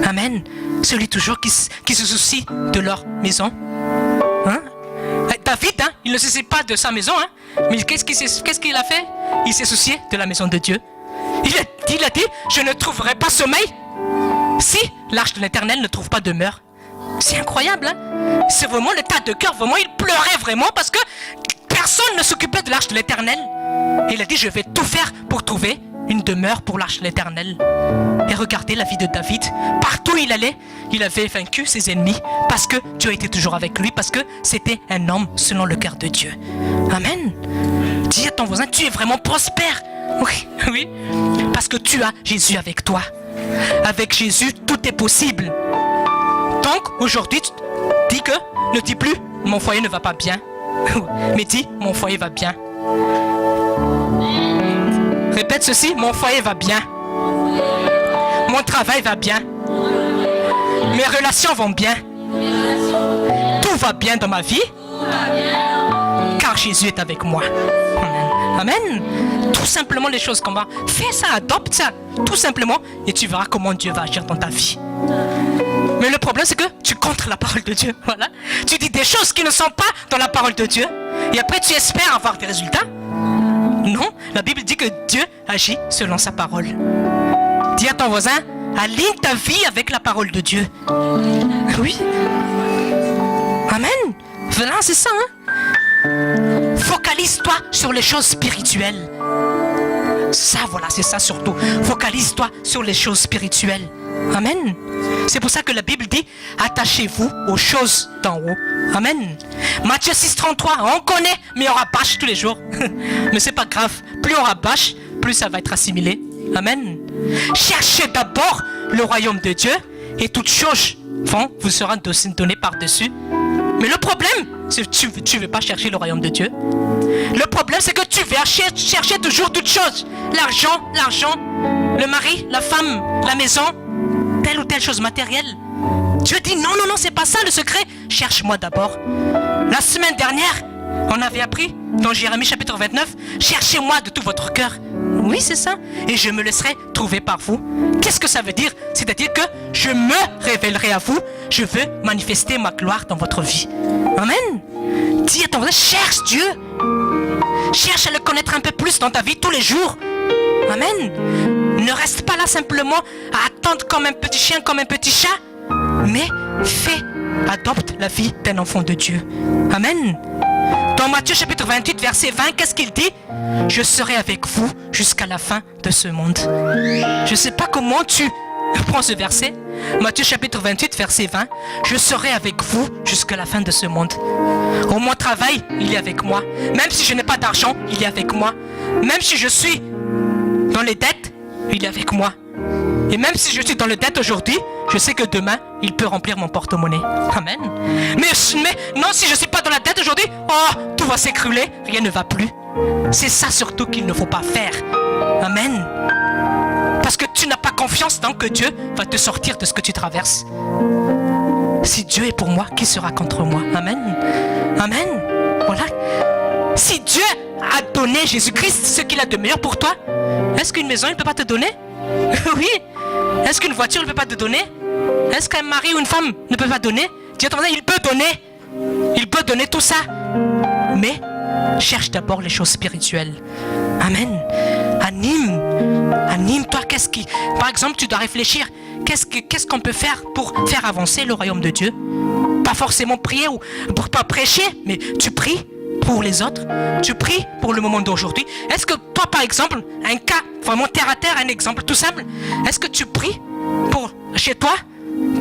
Amen. Celui toujours qui se soucie de leur maison. Hein? David, hein, il ne se soucie pas de sa maison, hein, mais qu'est-ce qu'il a fait? Il s'est soucié de la maison de Dieu. Il a dit, je ne trouverai pas sommeil si l'arche de l'Éternel ne trouve pas demeure. C'est incroyable, hein? C'est vraiment l'état de cœur, vraiment, il pleurait vraiment parce que personne ne s'occupait de l'arche de l'Éternel. Il a dit, je vais tout faire pour trouver une demeure pour l'arche de l'Éternel. Et regardez la vie de David. Partout où il allait, il avait vaincu ses ennemis parce que Dieu était toujours avec lui, parce que c'était un homme selon le cœur de Dieu. Amen. Dis à ton voisin, tu es vraiment prospère. Oui, oui. Parce que tu as Jésus avec toi. Avec Jésus, tout est possible. Donc, aujourd'hui, ne dis plus, mon foyer ne va pas bien. Mais dis, mon foyer va bien. Répète ceci, mon foyer va bien. Mon travail va bien. Mes relations vont bien. Tout va bien dans ma vie. Car Jésus est avec moi. Amen. Tout simplement les choses qu'on va. Fais ça, adopte ça. Tout simplement. Et tu verras comment Dieu va agir dans ta vie. Mais le problème c'est que tu contres la parole de Dieu. Voilà. Tu dis des choses qui ne sont pas dans la parole de Dieu. Et après tu espères avoir des résultats. Non, la Bible dit que Dieu agit selon sa parole. Dis à ton voisin, aligne ta vie avec la parole de Dieu. Oui. Amen. Voilà, c'est ça. Hein? Focalise-toi sur les choses spirituelles. Ça, voilà, c'est ça surtout. Focalise-toi sur les choses spirituelles. Amen. C'est pour ça que la Bible dit, attachez-vous aux choses d'en haut. Amen. Matthieu 6,33, on connaît, mais on rabâche tous les jours. Mais c'est pas grave. Plus on rabâche, plus ça va être assimilé. Amen. Cherchez d'abord le royaume de Dieu et toutes choses vous seront données par-dessus. Mais le problème, c'est que tu ne veux pas chercher le royaume de Dieu. Le problème, c'est que tu vas chercher toujours toutes choses. L'argent, le mari, la femme, la maison. telle ou telle chose matérielle. Dieu dit non, non, non, c'est pas ça le secret. Cherche-moi d'abord. La semaine dernière, on avait appris dans Jérémie chapitre 29, cherchez-moi de tout votre cœur. Oui, c'est ça. Et je me laisserai trouver par vous. Qu'est-ce que ça veut dire? C'est-à-dire que je me révélerai à vous. Je veux manifester ma gloire dans votre vie. Amen. Dis à ton voisin, cherche Dieu. Cherche à le connaître un peu plus dans ta vie tous les jours. Amen. Ne reste pas là simplement à attendre comme un petit chien, comme un petit chat. Mais adopte la vie d'un enfant de Dieu. Amen. Dans Matthieu chapitre 28, verset 20, qu'est-ce qu'il dit? Je serai avec vous jusqu'à la fin de ce monde. Je ne sais pas comment tu prends ce verset. Matthieu chapitre 28, verset 20. Je serai avec vous jusqu'à la fin de ce monde. Au mon travail, il est avec moi. Même si je n'ai pas d'argent, il est avec moi. Même si je suis dans les dettes, il est avec moi. Et même si je suis dans les dettes aujourd'hui, je sais que demain, il peut remplir mon porte-monnaie. Amen. Mais non, si je ne suis pas dans la dette aujourd'hui, tout va s'écrouler, rien ne va plus. C'est ça surtout qu'il ne faut pas faire. Amen. Parce que tu n'as pas confiance dans que Dieu va te sortir de ce que tu traverses. Si Dieu est pour moi, qui sera contre moi? Amen. Amen. Voilà. Si Dieu a donné Jésus-Christ ce qu'il a de meilleur pour toi, est-ce qu'une maison, il ne peut pas te donner? Oui. Est-ce qu'une voiture ne peut pas te donner? Est-ce qu'un mari ou une femme ne peut pas donner? Dieu t'en il peut donner. Il peut donner tout ça. Mais cherche d'abord les choses spirituelles. Amen. Anime-toi. Par exemple, tu dois réfléchir. Qu'est-ce qu'on peut faire pour faire avancer le royaume de Dieu? Pas forcément prier ou pour pas prêcher, mais tu pries pour les autres. Tu pries pour le moment d'aujourd'hui. Est-ce que toi, par exemple, un cas vraiment terre à terre, un exemple tout simple, est-ce que tu pries pour chez toi,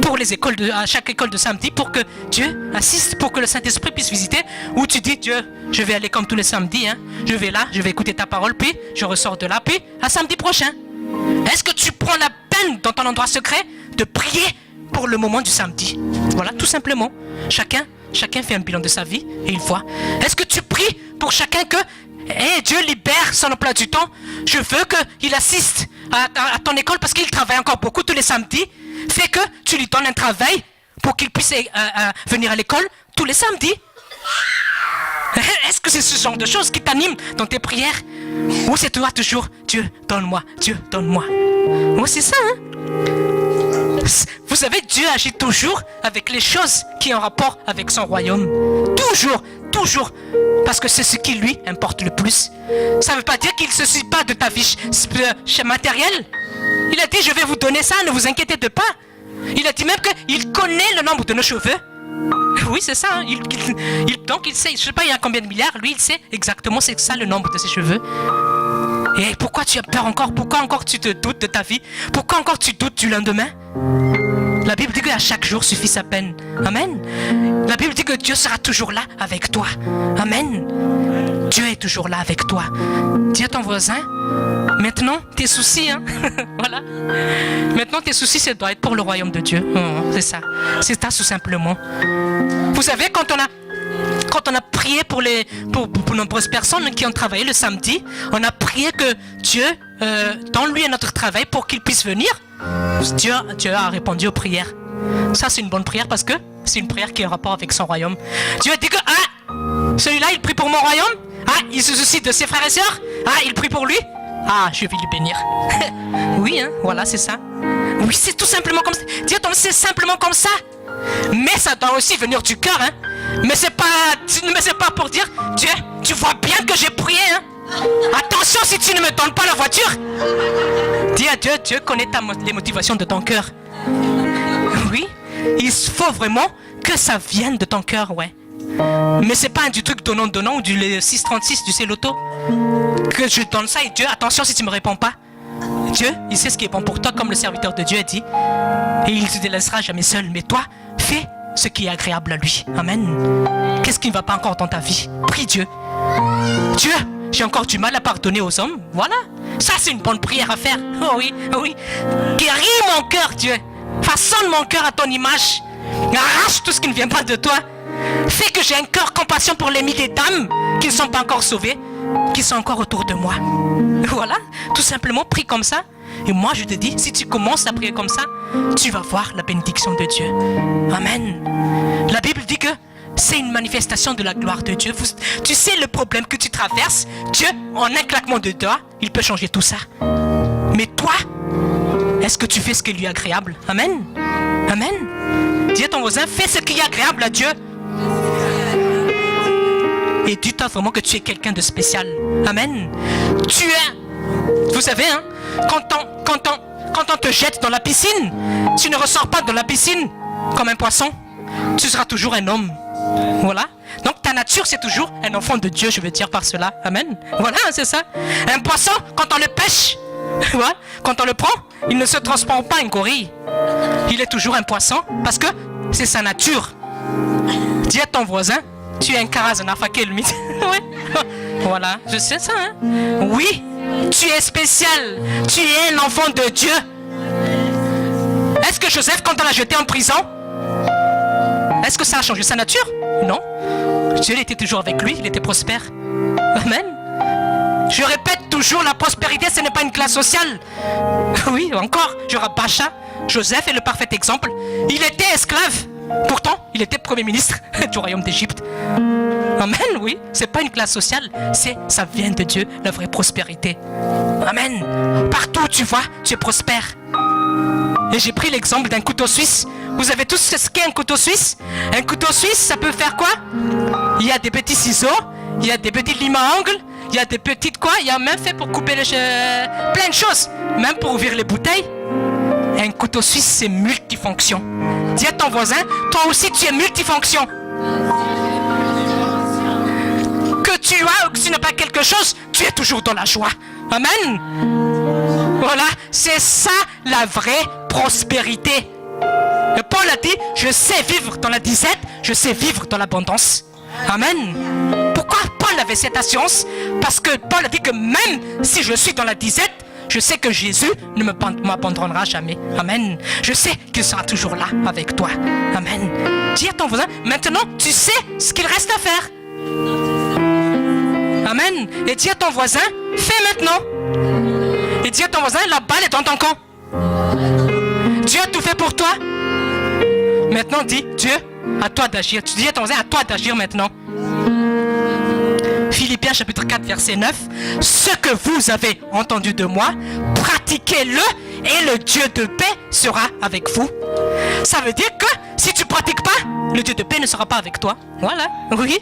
pour les écoles à chaque école de samedi, pour que Dieu assiste, pour que le Saint-Esprit puisse visiter, ou tu dis Dieu, je vais aller comme tous les samedis, je vais là, je vais écouter ta parole, puis je ressors de là, puis à samedi prochain. Est-ce que tu prends la peine dans ton endroit secret de prier pour le moment du samedi? Voilà, tout simplement. Chacun fait un bilan de sa vie et il voit. Est-ce que tu pries pour chacun que Dieu libère son emploi du temps? Je veux qu'il assiste à ton école parce qu'il travaille encore beaucoup tous les samedis. Fais que tu lui donnes un travail pour qu'il puisse venir à l'école tous les samedis. Est-ce que c'est ce genre de choses qui t'animent dans tes prières? Ou c'est toi toujours, Dieu, donne-moi, Dieu, donne-moi. Oui, c'est ça, Vous savez, Dieu agit toujours avec les choses qui ont rapport avec son royaume. Toujours. Parce que c'est ce qui lui importe le plus. Ça ne veut pas dire qu'il ne se soucie pas de ta vie matérielle. Il a dit, je vais vous donner ça, ne vous inquiétez de pas. Il a dit même qu'il connaît le nombre de nos cheveux. Oui, c'est ça. Donc il sait, je ne sais pas il y a combien de milliards, lui il sait exactement c'est ça le nombre de ses cheveux. Et pourquoi tu as peur encore? Pourquoi encore tu te doutes de ta vie? Pourquoi encore tu doutes du lendemain? La Bible dit qu'à chaque jour suffit sa peine. Amen. La Bible dit que Dieu sera toujours là avec toi. Amen. Dieu est toujours là avec toi. Dis à ton voisin, maintenant tes soucis, voilà. Maintenant tes soucis, ça doit être pour le royaume de Dieu. C'est ça. C'est ça tout simplement. Vous savez, quand on a prié pour nombreuses personnes qui ont travaillé le samedi, on a prié que Dieu donne lui à notre travail pour qu'il puisse venir. Dieu a répondu aux prières. Ça, c'est une bonne prière parce que c'est une prière qui a un rapport avec son royaume. Dieu a dit que celui-là, il prie pour mon royaume. Il se soucie de ses frères et sœurs. Il prie pour lui. Je vais lui bénir. Oui, voilà, c'est ça. Oui, c'est tout simplement comme ça. Dieu, c'est simplement comme ça. Mais ça doit aussi venir du cœur, Mais c'est pas pour dire, Dieu, tu vois bien que j'ai prié, Attention si tu ne me donnes pas la voiture. Dis à Dieu, Dieu connaît les motivations de ton cœur. Oui, il faut vraiment que ça vienne de ton cœur, ouais. Mais c'est pas du truc donnant ou du 636 du Céloto. Que je donne ça et Dieu, attention si tu me réponds pas. Dieu, il sait ce qui est bon pour toi, comme le serviteur de Dieu a dit. Et il ne te laissera jamais seul. Mais toi, fais ce qui est agréable à lui. Amen. Qu'est-ce qui ne va pas encore dans ta vie? Prie Dieu. Dieu, j'ai encore du mal à pardonner aux hommes. Voilà. Ça, c'est une bonne prière à faire. Oh oui. Guéris mon cœur, Dieu. Façonne mon cœur à ton image. Arrache tout ce qui ne vient pas de toi. Fais que j'ai un cœur compassion pour les milliers d'âmes qui ne sont pas encore sauvées, qui sont encore autour de moi. Voilà, tout simplement, prie comme ça. Et moi, je te dis, si tu commences à prier comme ça, tu vas voir la bénédiction de Dieu. Amen. La Bible dit que c'est une manifestation de la gloire de Dieu. Tu sais le problème que tu traverses, Dieu, en un claquement de doigts, il peut changer tout ça. Mais toi, est-ce que tu fais ce qui lui est agréable? Amen. Amen. Dis à ton voisin, fais ce qui est agréable à Dieu. Et dis-toi vraiment que tu es quelqu'un de spécial. Amen. Tu es, vous savez, hein, quand on te jette dans la piscine, tu ne ressors pas de la piscine comme un poisson. Tu seras toujours un homme. Voilà. Donc ta nature, c'est toujours un enfant de Dieu, je veux dire par cela. Amen. Voilà, c'est ça. Un poisson, quand on le pêche, voilà, quand on le prend, il ne se transforme pas en gorille. Il est toujours un poisson parce que c'est sa nature. Dis à ton voisin, tu es un karazanafake, le mythe. Ouais. Voilà, je sais ça. Hein? Oui, tu es spécial. Tu es un enfant de Dieu. Est-ce que Joseph, quand on l'a jeté en prison, est-ce que ça a changé sa nature? Non. Dieu était toujours avec lui, il était prospère. Amen. Je répète toujours, la prospérité, ce n'est pas une classe sociale. Oui, encore, je rabâche. Joseph est le parfait exemple. Il était esclave. Pourtant, il était premier ministre du royaume d'Égypte. Amen, oui. C'est pas une classe sociale. Ça vient de Dieu, la vraie prospérité. Amen. Partout où tu vois, tu es prospère. Et j'ai pris l'exemple d'un couteau suisse. Vous avez tous ce qu'est un couteau suisse? Un couteau suisse, ça peut faire quoi? Il y a des petits ciseaux, il y a des petits limes à ongles, il y a des petites quoi? Il y a même fait pour couper plein de choses. Même pour ouvrir les bouteilles. Un couteau suisse, c'est multifonction. Dis à ton voisin, toi aussi tu es multifonction. Que tu as ou que tu n'as pas quelque chose, tu es toujours dans la joie. Amen. Voilà, c'est ça la vraie prospérité. Et Paul a dit, je sais vivre dans la disette, je sais vivre dans l'abondance. Amen. Pourquoi Paul avait cette assurance? Parce que Paul a dit que même si je suis dans la disette, je sais que Jésus ne m'abandonnera jamais. Amen. Je sais qu'il sera toujours là avec toi. Amen. Dis à ton voisin, maintenant tu sais ce qu'il reste à faire. Amen. Et dis à ton voisin, fais maintenant. Et dis à ton voisin, la balle est dans ton camp. Dieu a tout fait pour toi. Maintenant dis, Dieu, à toi d'agir. Tu dis à ton voisin, à toi d'agir maintenant. Philippiens chapitre 4 verset 9. Ce que vous avez entendu de moi, pratiquez-le et le Dieu de paix sera avec vous. Ça veut dire que si tu ne pratiques pas, le Dieu de paix ne sera pas avec toi. Voilà, oui.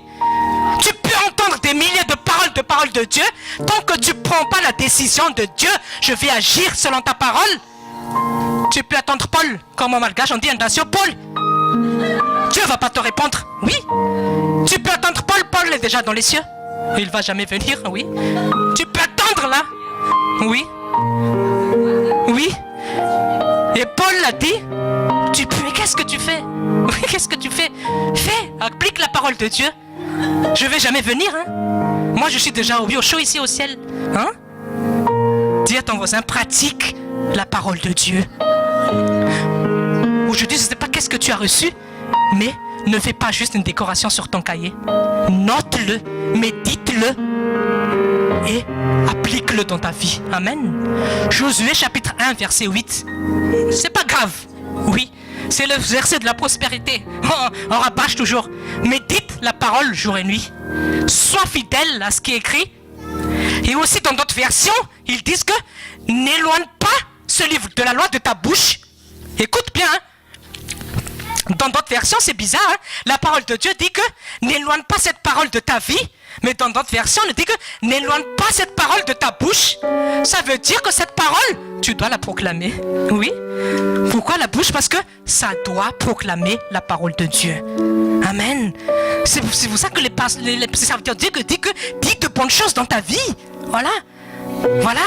Tu peux entendre des milliers de paroles de Dieu. Tant que tu ne prends pas la décision de Dieu, je vais agir selon ta parole. Tu peux attendre Paul, comme en malgache on dit intention Paul. Dieu ne va pas te répondre, oui. Tu peux attendre Paul, Paul est déjà dans les cieux. Il ne va jamais venir, oui. Tu peux attendre là, oui. Oui. Et Paul l'a dit, tu peux, mais qu'est-ce que tu fais? Oui, qu'est-ce que tu fais? Fais, applique la parole de Dieu. Je ne vais jamais venir, hein. Moi je suis déjà au chaud ici au ciel, hein. Dis à ton voisin, pratique la parole de Dieu. Aujourd'hui, je ne sais pas qu'est-ce que tu as reçu, mais ne fais pas juste une décoration sur ton cahier. Note-le, médite-le et applique-le dans ta vie. Amen. Josué chapitre 1 verset 8. C'est pas grave. Oui, c'est le verset de la prospérité. On rabâche toujours. Médite la parole jour et nuit. Sois fidèle à ce qui est écrit. Et aussi dans d'autres versions, ils disent que n'éloigne pas ce livre de la loi de ta bouche. Écoute bien, hein. Dans d'autres versions, c'est bizarre, hein? La parole de Dieu dit que n'éloigne pas cette parole de ta vie, mais dans d'autres versions, elle dit que n'éloigne pas cette parole de ta bouche. Ça veut dire que cette parole, tu dois la proclamer. Oui. Pourquoi la bouche? Parce que ça doit proclamer la parole de Dieu. Amen. C'est pour ça que les serviteurs disent que dis de bonnes choses dans ta vie. Voilà. Voilà.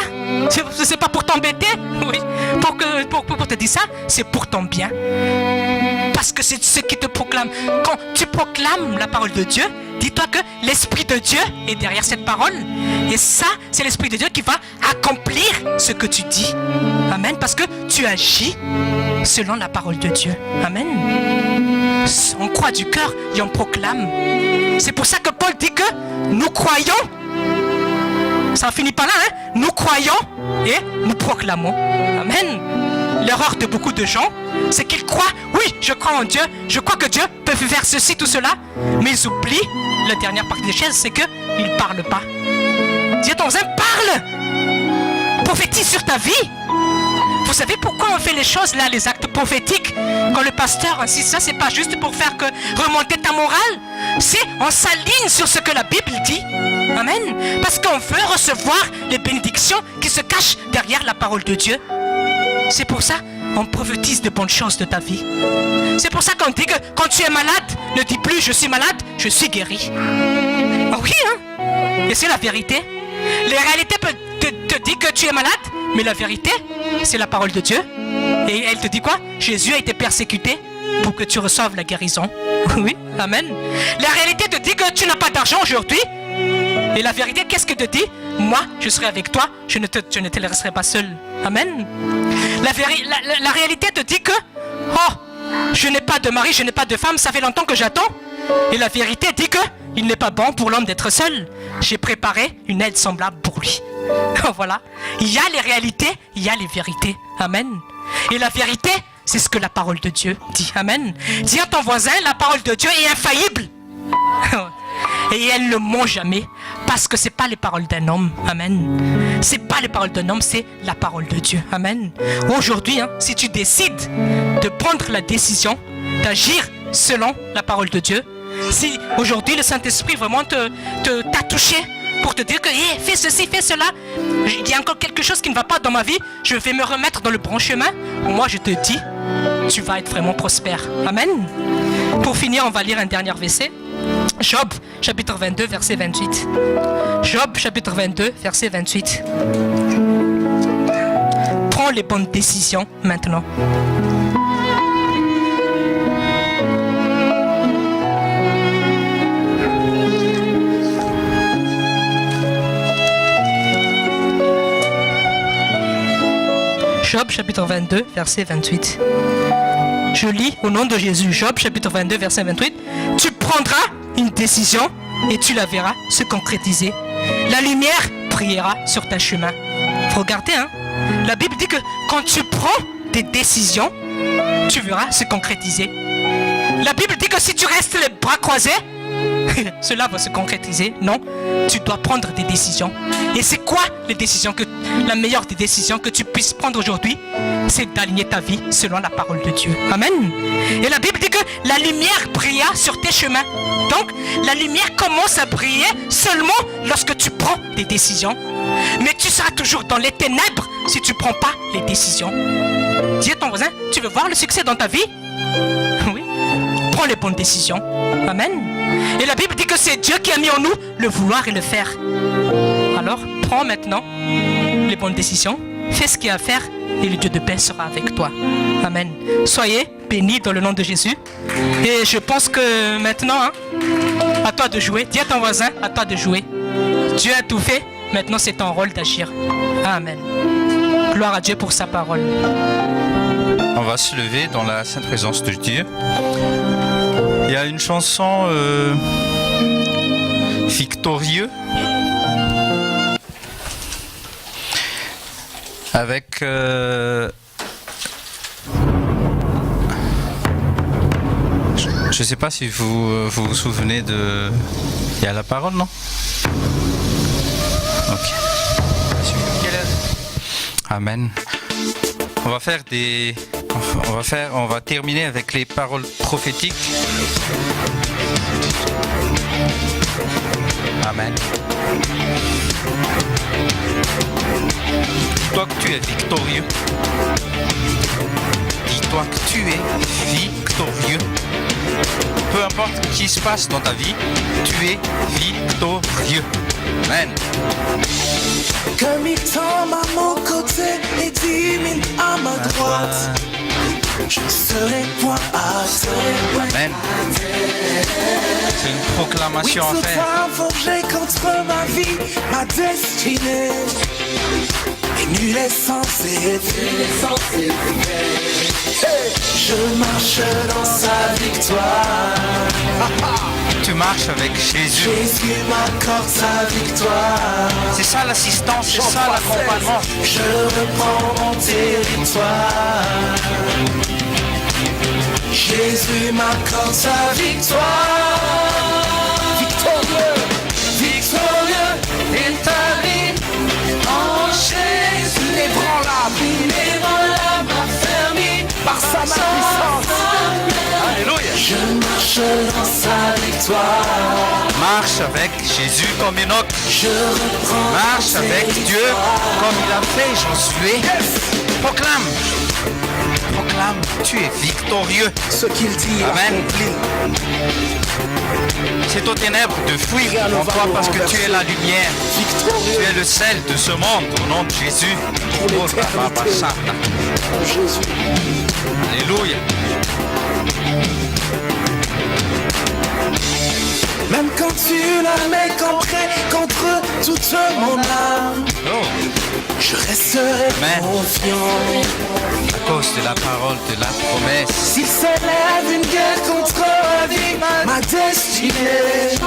C'est pas pour t'embêter. Oui. Pour te dire ça, c'est pour ton bien. Parce que c'est ce qui te proclame. Quand tu proclames la parole de Dieu, dis-toi que l'Esprit de Dieu est derrière cette parole. Et ça, c'est l'Esprit de Dieu qui va accomplir ce que tu dis. Amen. Parce que tu agis selon la parole de Dieu. Amen. On croit du cœur et on proclame. C'est pour ça que Paul dit que nous croyons Ça finit pas là, hein? Nous croyons et nous proclamons. Amen. L'erreur de beaucoup de gens, c'est qu'ils croient, oui, je crois en Dieu, je crois que Dieu peut faire ceci, tout cela, mais ils oublient la dernière partie des choses, c'est qu'ils ne parlent pas. Dis à ton voisin, parle! Prophétise sur ta vie. Vous savez pourquoi on fait les choses là, les actes prophétiques? Quand le pasteur insiste, ça c'est pas juste pour faire que remonter ta morale, c'est on s'aligne sur ce que la Bible dit. Amen. Parce qu'on veut recevoir les bénédictions qui se cachent derrière la parole de Dieu. C'est pour ça qu'on prophétise de bonnes choses de ta vie. C'est pour ça qu'on dit que quand tu es malade, ne dis plus je suis malade, je suis guéri. Oh oui, hein? Et c'est la vérité. Les réalités te disent que tu es malade, mais la vérité, c'est la parole de Dieu. Et elle te dit quoi? Jésus a été persécuté pour que tu reçoives la guérison. Oui, amen. La réalité te dit que tu n'as pas d'argent aujourd'hui. Et la vérité, qu'est-ce que te dit? Moi, je serai avec toi, je ne te laisserai pas seul. Amen. La réalité te dit que, oh, je n'ai pas de mari, je n'ai pas de femme, ça fait longtemps que j'attends. Et la vérité dit que il n'est pas bon pour l'homme d'être seul. J'ai préparé une aide semblable pour lui. Voilà. Il y a les réalités, il y a les vérités. Amen. Et la vérité, c'est ce que la parole de Dieu dit. Amen. Dis à ton voisin, la parole de Dieu est infaillible. Et elle ne ment jamais. Parce que ce n'est pas les paroles d'un homme. Amen. Ce n'est pas les paroles d'un homme, c'est la parole de Dieu. Amen. Aujourd'hui, hein, si tu décides de prendre la décision d'agir selon la parole de Dieu, si aujourd'hui le Saint-Esprit vraiment t'a touché pour te dire que hey, fais ceci, fais cela, il y a encore quelque chose qui ne va pas dans ma vie, je vais me remettre dans le bon chemin, moi je te dis, tu vas être vraiment prospère. Amen. Pour finir, on va lire un dernier verset. Job, chapitre 22, verset 28. Job, chapitre 22, verset 28. Prends les bonnes décisions maintenant. Job, chapitre 22, verset 28. Je lis au nom de Jésus, Job, chapitre 22, verset 28. Tu prendras une décision et tu la verras se concrétiser. La lumière brillera sur ton chemin. Regardez, hein. La Bible dit que quand tu prends des décisions, tu verras se concrétiser. La Bible dit que si tu restes les bras croisés, cela va se concrétiser. Non, tu dois prendre des décisions. Et c'est quoi la meilleure des décisions que tu puisses prendre aujourd'hui? C'est d'aligner ta vie selon la parole de Dieu. Amen. Et la Bible dit que la lumière brilla sur tes chemins. Donc, la lumière commence à briller seulement lorsque tu prends des décisions. Mais tu seras toujours dans les ténèbres si tu ne prends pas les décisions. Dis à ton voisin, tu veux voir le succès dans ta vie? Oui. Prends les bonnes décisions. Amen. Et la Bible dit que c'est Dieu qui a mis en nous le vouloir et le faire. Alors, prends maintenant les bonnes décisions, fais ce qu'il y a à faire et le Dieu de paix sera avec toi. Amen. Soyez bénis dans le nom de Jésus. Et je pense que maintenant, hein, à toi de jouer. Dis à ton voisin, à toi de jouer. Dieu a tout fait, maintenant c'est ton rôle d'agir. Amen. Gloire à Dieu pour sa parole. On va se lever dans la sainte présence de Dieu. Il y a une chanson Victorieux avec je ne sais pas si vous souvenez de... Il y a la parole, non? Ok. Amen. On va terminer avec les paroles prophétiques. Amen. Dis-toi que tu es victorieux. Dis-toi que tu es victorieux. Peu importe ce qui se passe dans ta vie, tu es victorieux. Amen. Comme il tombe à mon côté et diminue à ma droite, je ne serai point à terre. Amen. C'est une proclamation à faire. Oui, tout a forgé contre ma vie, ma destinée. Et nul est censé je marche dans sa victoire. Tu marches avec Jésus. Jésus m'accorde sa victoire. C'est ça l'assistance, c'est ça l'accompagnement. Je reprends mon territoire. Jésus m'accorde sa victoire. Victorieux, victorieux, établi en Jésus. Inébranlable, affermi par sa main puissante. Alléluia. Je marche dans sa victoire. Marche avec Jésus comme Enoch. Je reprends Marche mon avec Dieu territoire. comme il a fait Josué. Proclame. Proclame, tu es victorieux. Ce qu'il dit Amen. accompli. C'est aux ténèbres de fuir en toi parce que tu es la lumière. Tu Victorieux es le sel de ce monde au nom de Jésus. Oh, Baba Santa. en Jésus. Alléluia. Même quand tu la mets contre toute mon âme, Oh, je resterai Amen. confiant. à cause de la parole, de la promesse. S'il s'élève une guerre contre ma vie, ma destinée,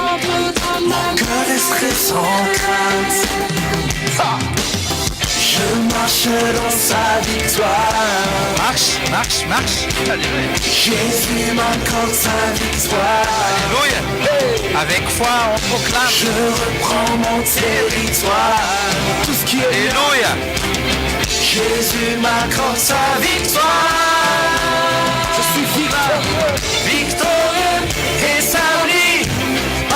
mon cœur resterait sans crainte. Je marche dans sa victoire. Marche, marche, marche. Alléluia. Jésus m'accorde sa victoire. Alléluia. Avec foi, on proclame. Je reprends mon territoire. Tout ce qui est bien. Alléluia. Jésus m'accorde sa victoire. Je suis victorieux, victorieux, établi en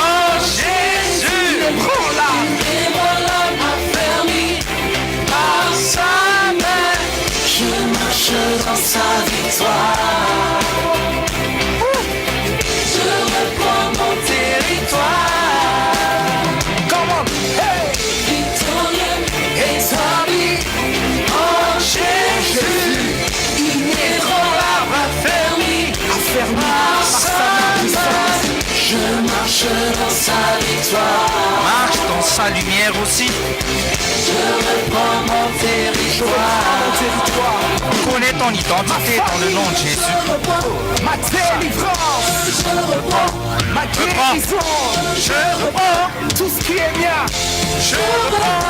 Jésus. Inébranlable, affermi par sa main. Je marche dans sa victoire. Je reprends mon territoire. Come on, hey! Victorieux, établi en Jésus. Inébranlable, affermi par sa main. Je marche dans sa victoire. Marche dans sa lumière aussi. Je reprends mon territoire. Connais ton identité dans le nom de Jésus. Ma délivrance. Je reprends ma guérison. Je reprends tout ce qui est mien. Je reprends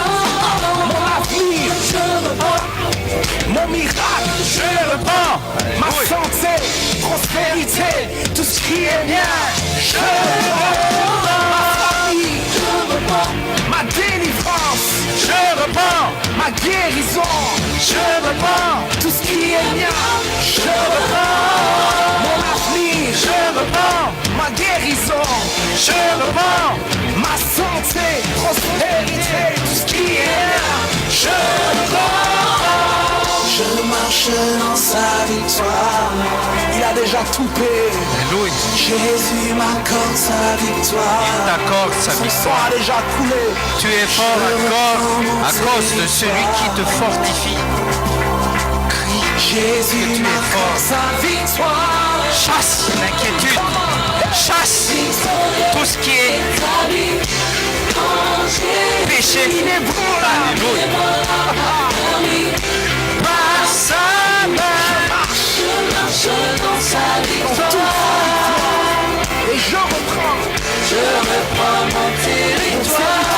mon avenir. Je reprends mon miracle. Je reprends ma santé, prospérité, tout ce qui est mien. Je reprends ma famille. Je reprends ma délivrance. Je reprends ma guérison. Je reprends tout ce qui est mien. Je reprends mon avenir. Je reprends ma guérison. Je reprends ma santé, prospérité, tout ce qui est mien. Je reprends. Je marche dans sa victoire. Il a déjà tout payé. Alléluia. Jésus m'accorde sa victoire. Il t'accorde sa Son sang victoire. a déjà coulé. Tu es fort encore à cause de celui qui te fortifie. Jésus tu es m'accorde fort. sa victoire. Chasse l'inquiétude. Chasse tout ce qui est péché. Alléluia. Par sa main, je marche dans sa victoire. Et je reprends mon territoire.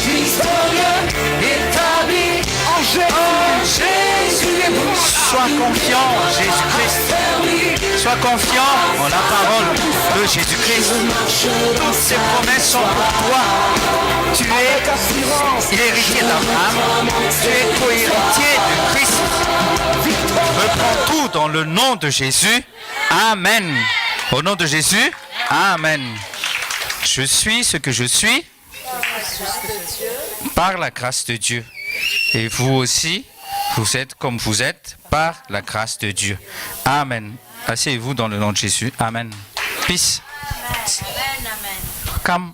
Victorieux, établi en Jésus. Sois confiant en Jésus-Christ. Sois confiant en la parole de Jésus-Christ. Toutes ces promesses sont pour toi. Tu es l'héritier d'Abraham. Tu es co-héritier de Christ. Reprends tout dans le nom de Jésus. Amen. Au nom de Jésus. Amen. Je suis ce que je suis par la grâce de Dieu. Et vous aussi, vous êtes comme vous êtes par la grâce de Dieu. Amen. Asseyez-vous dans le nom de Jésus. Amen. Peace. Amen, amen. Come.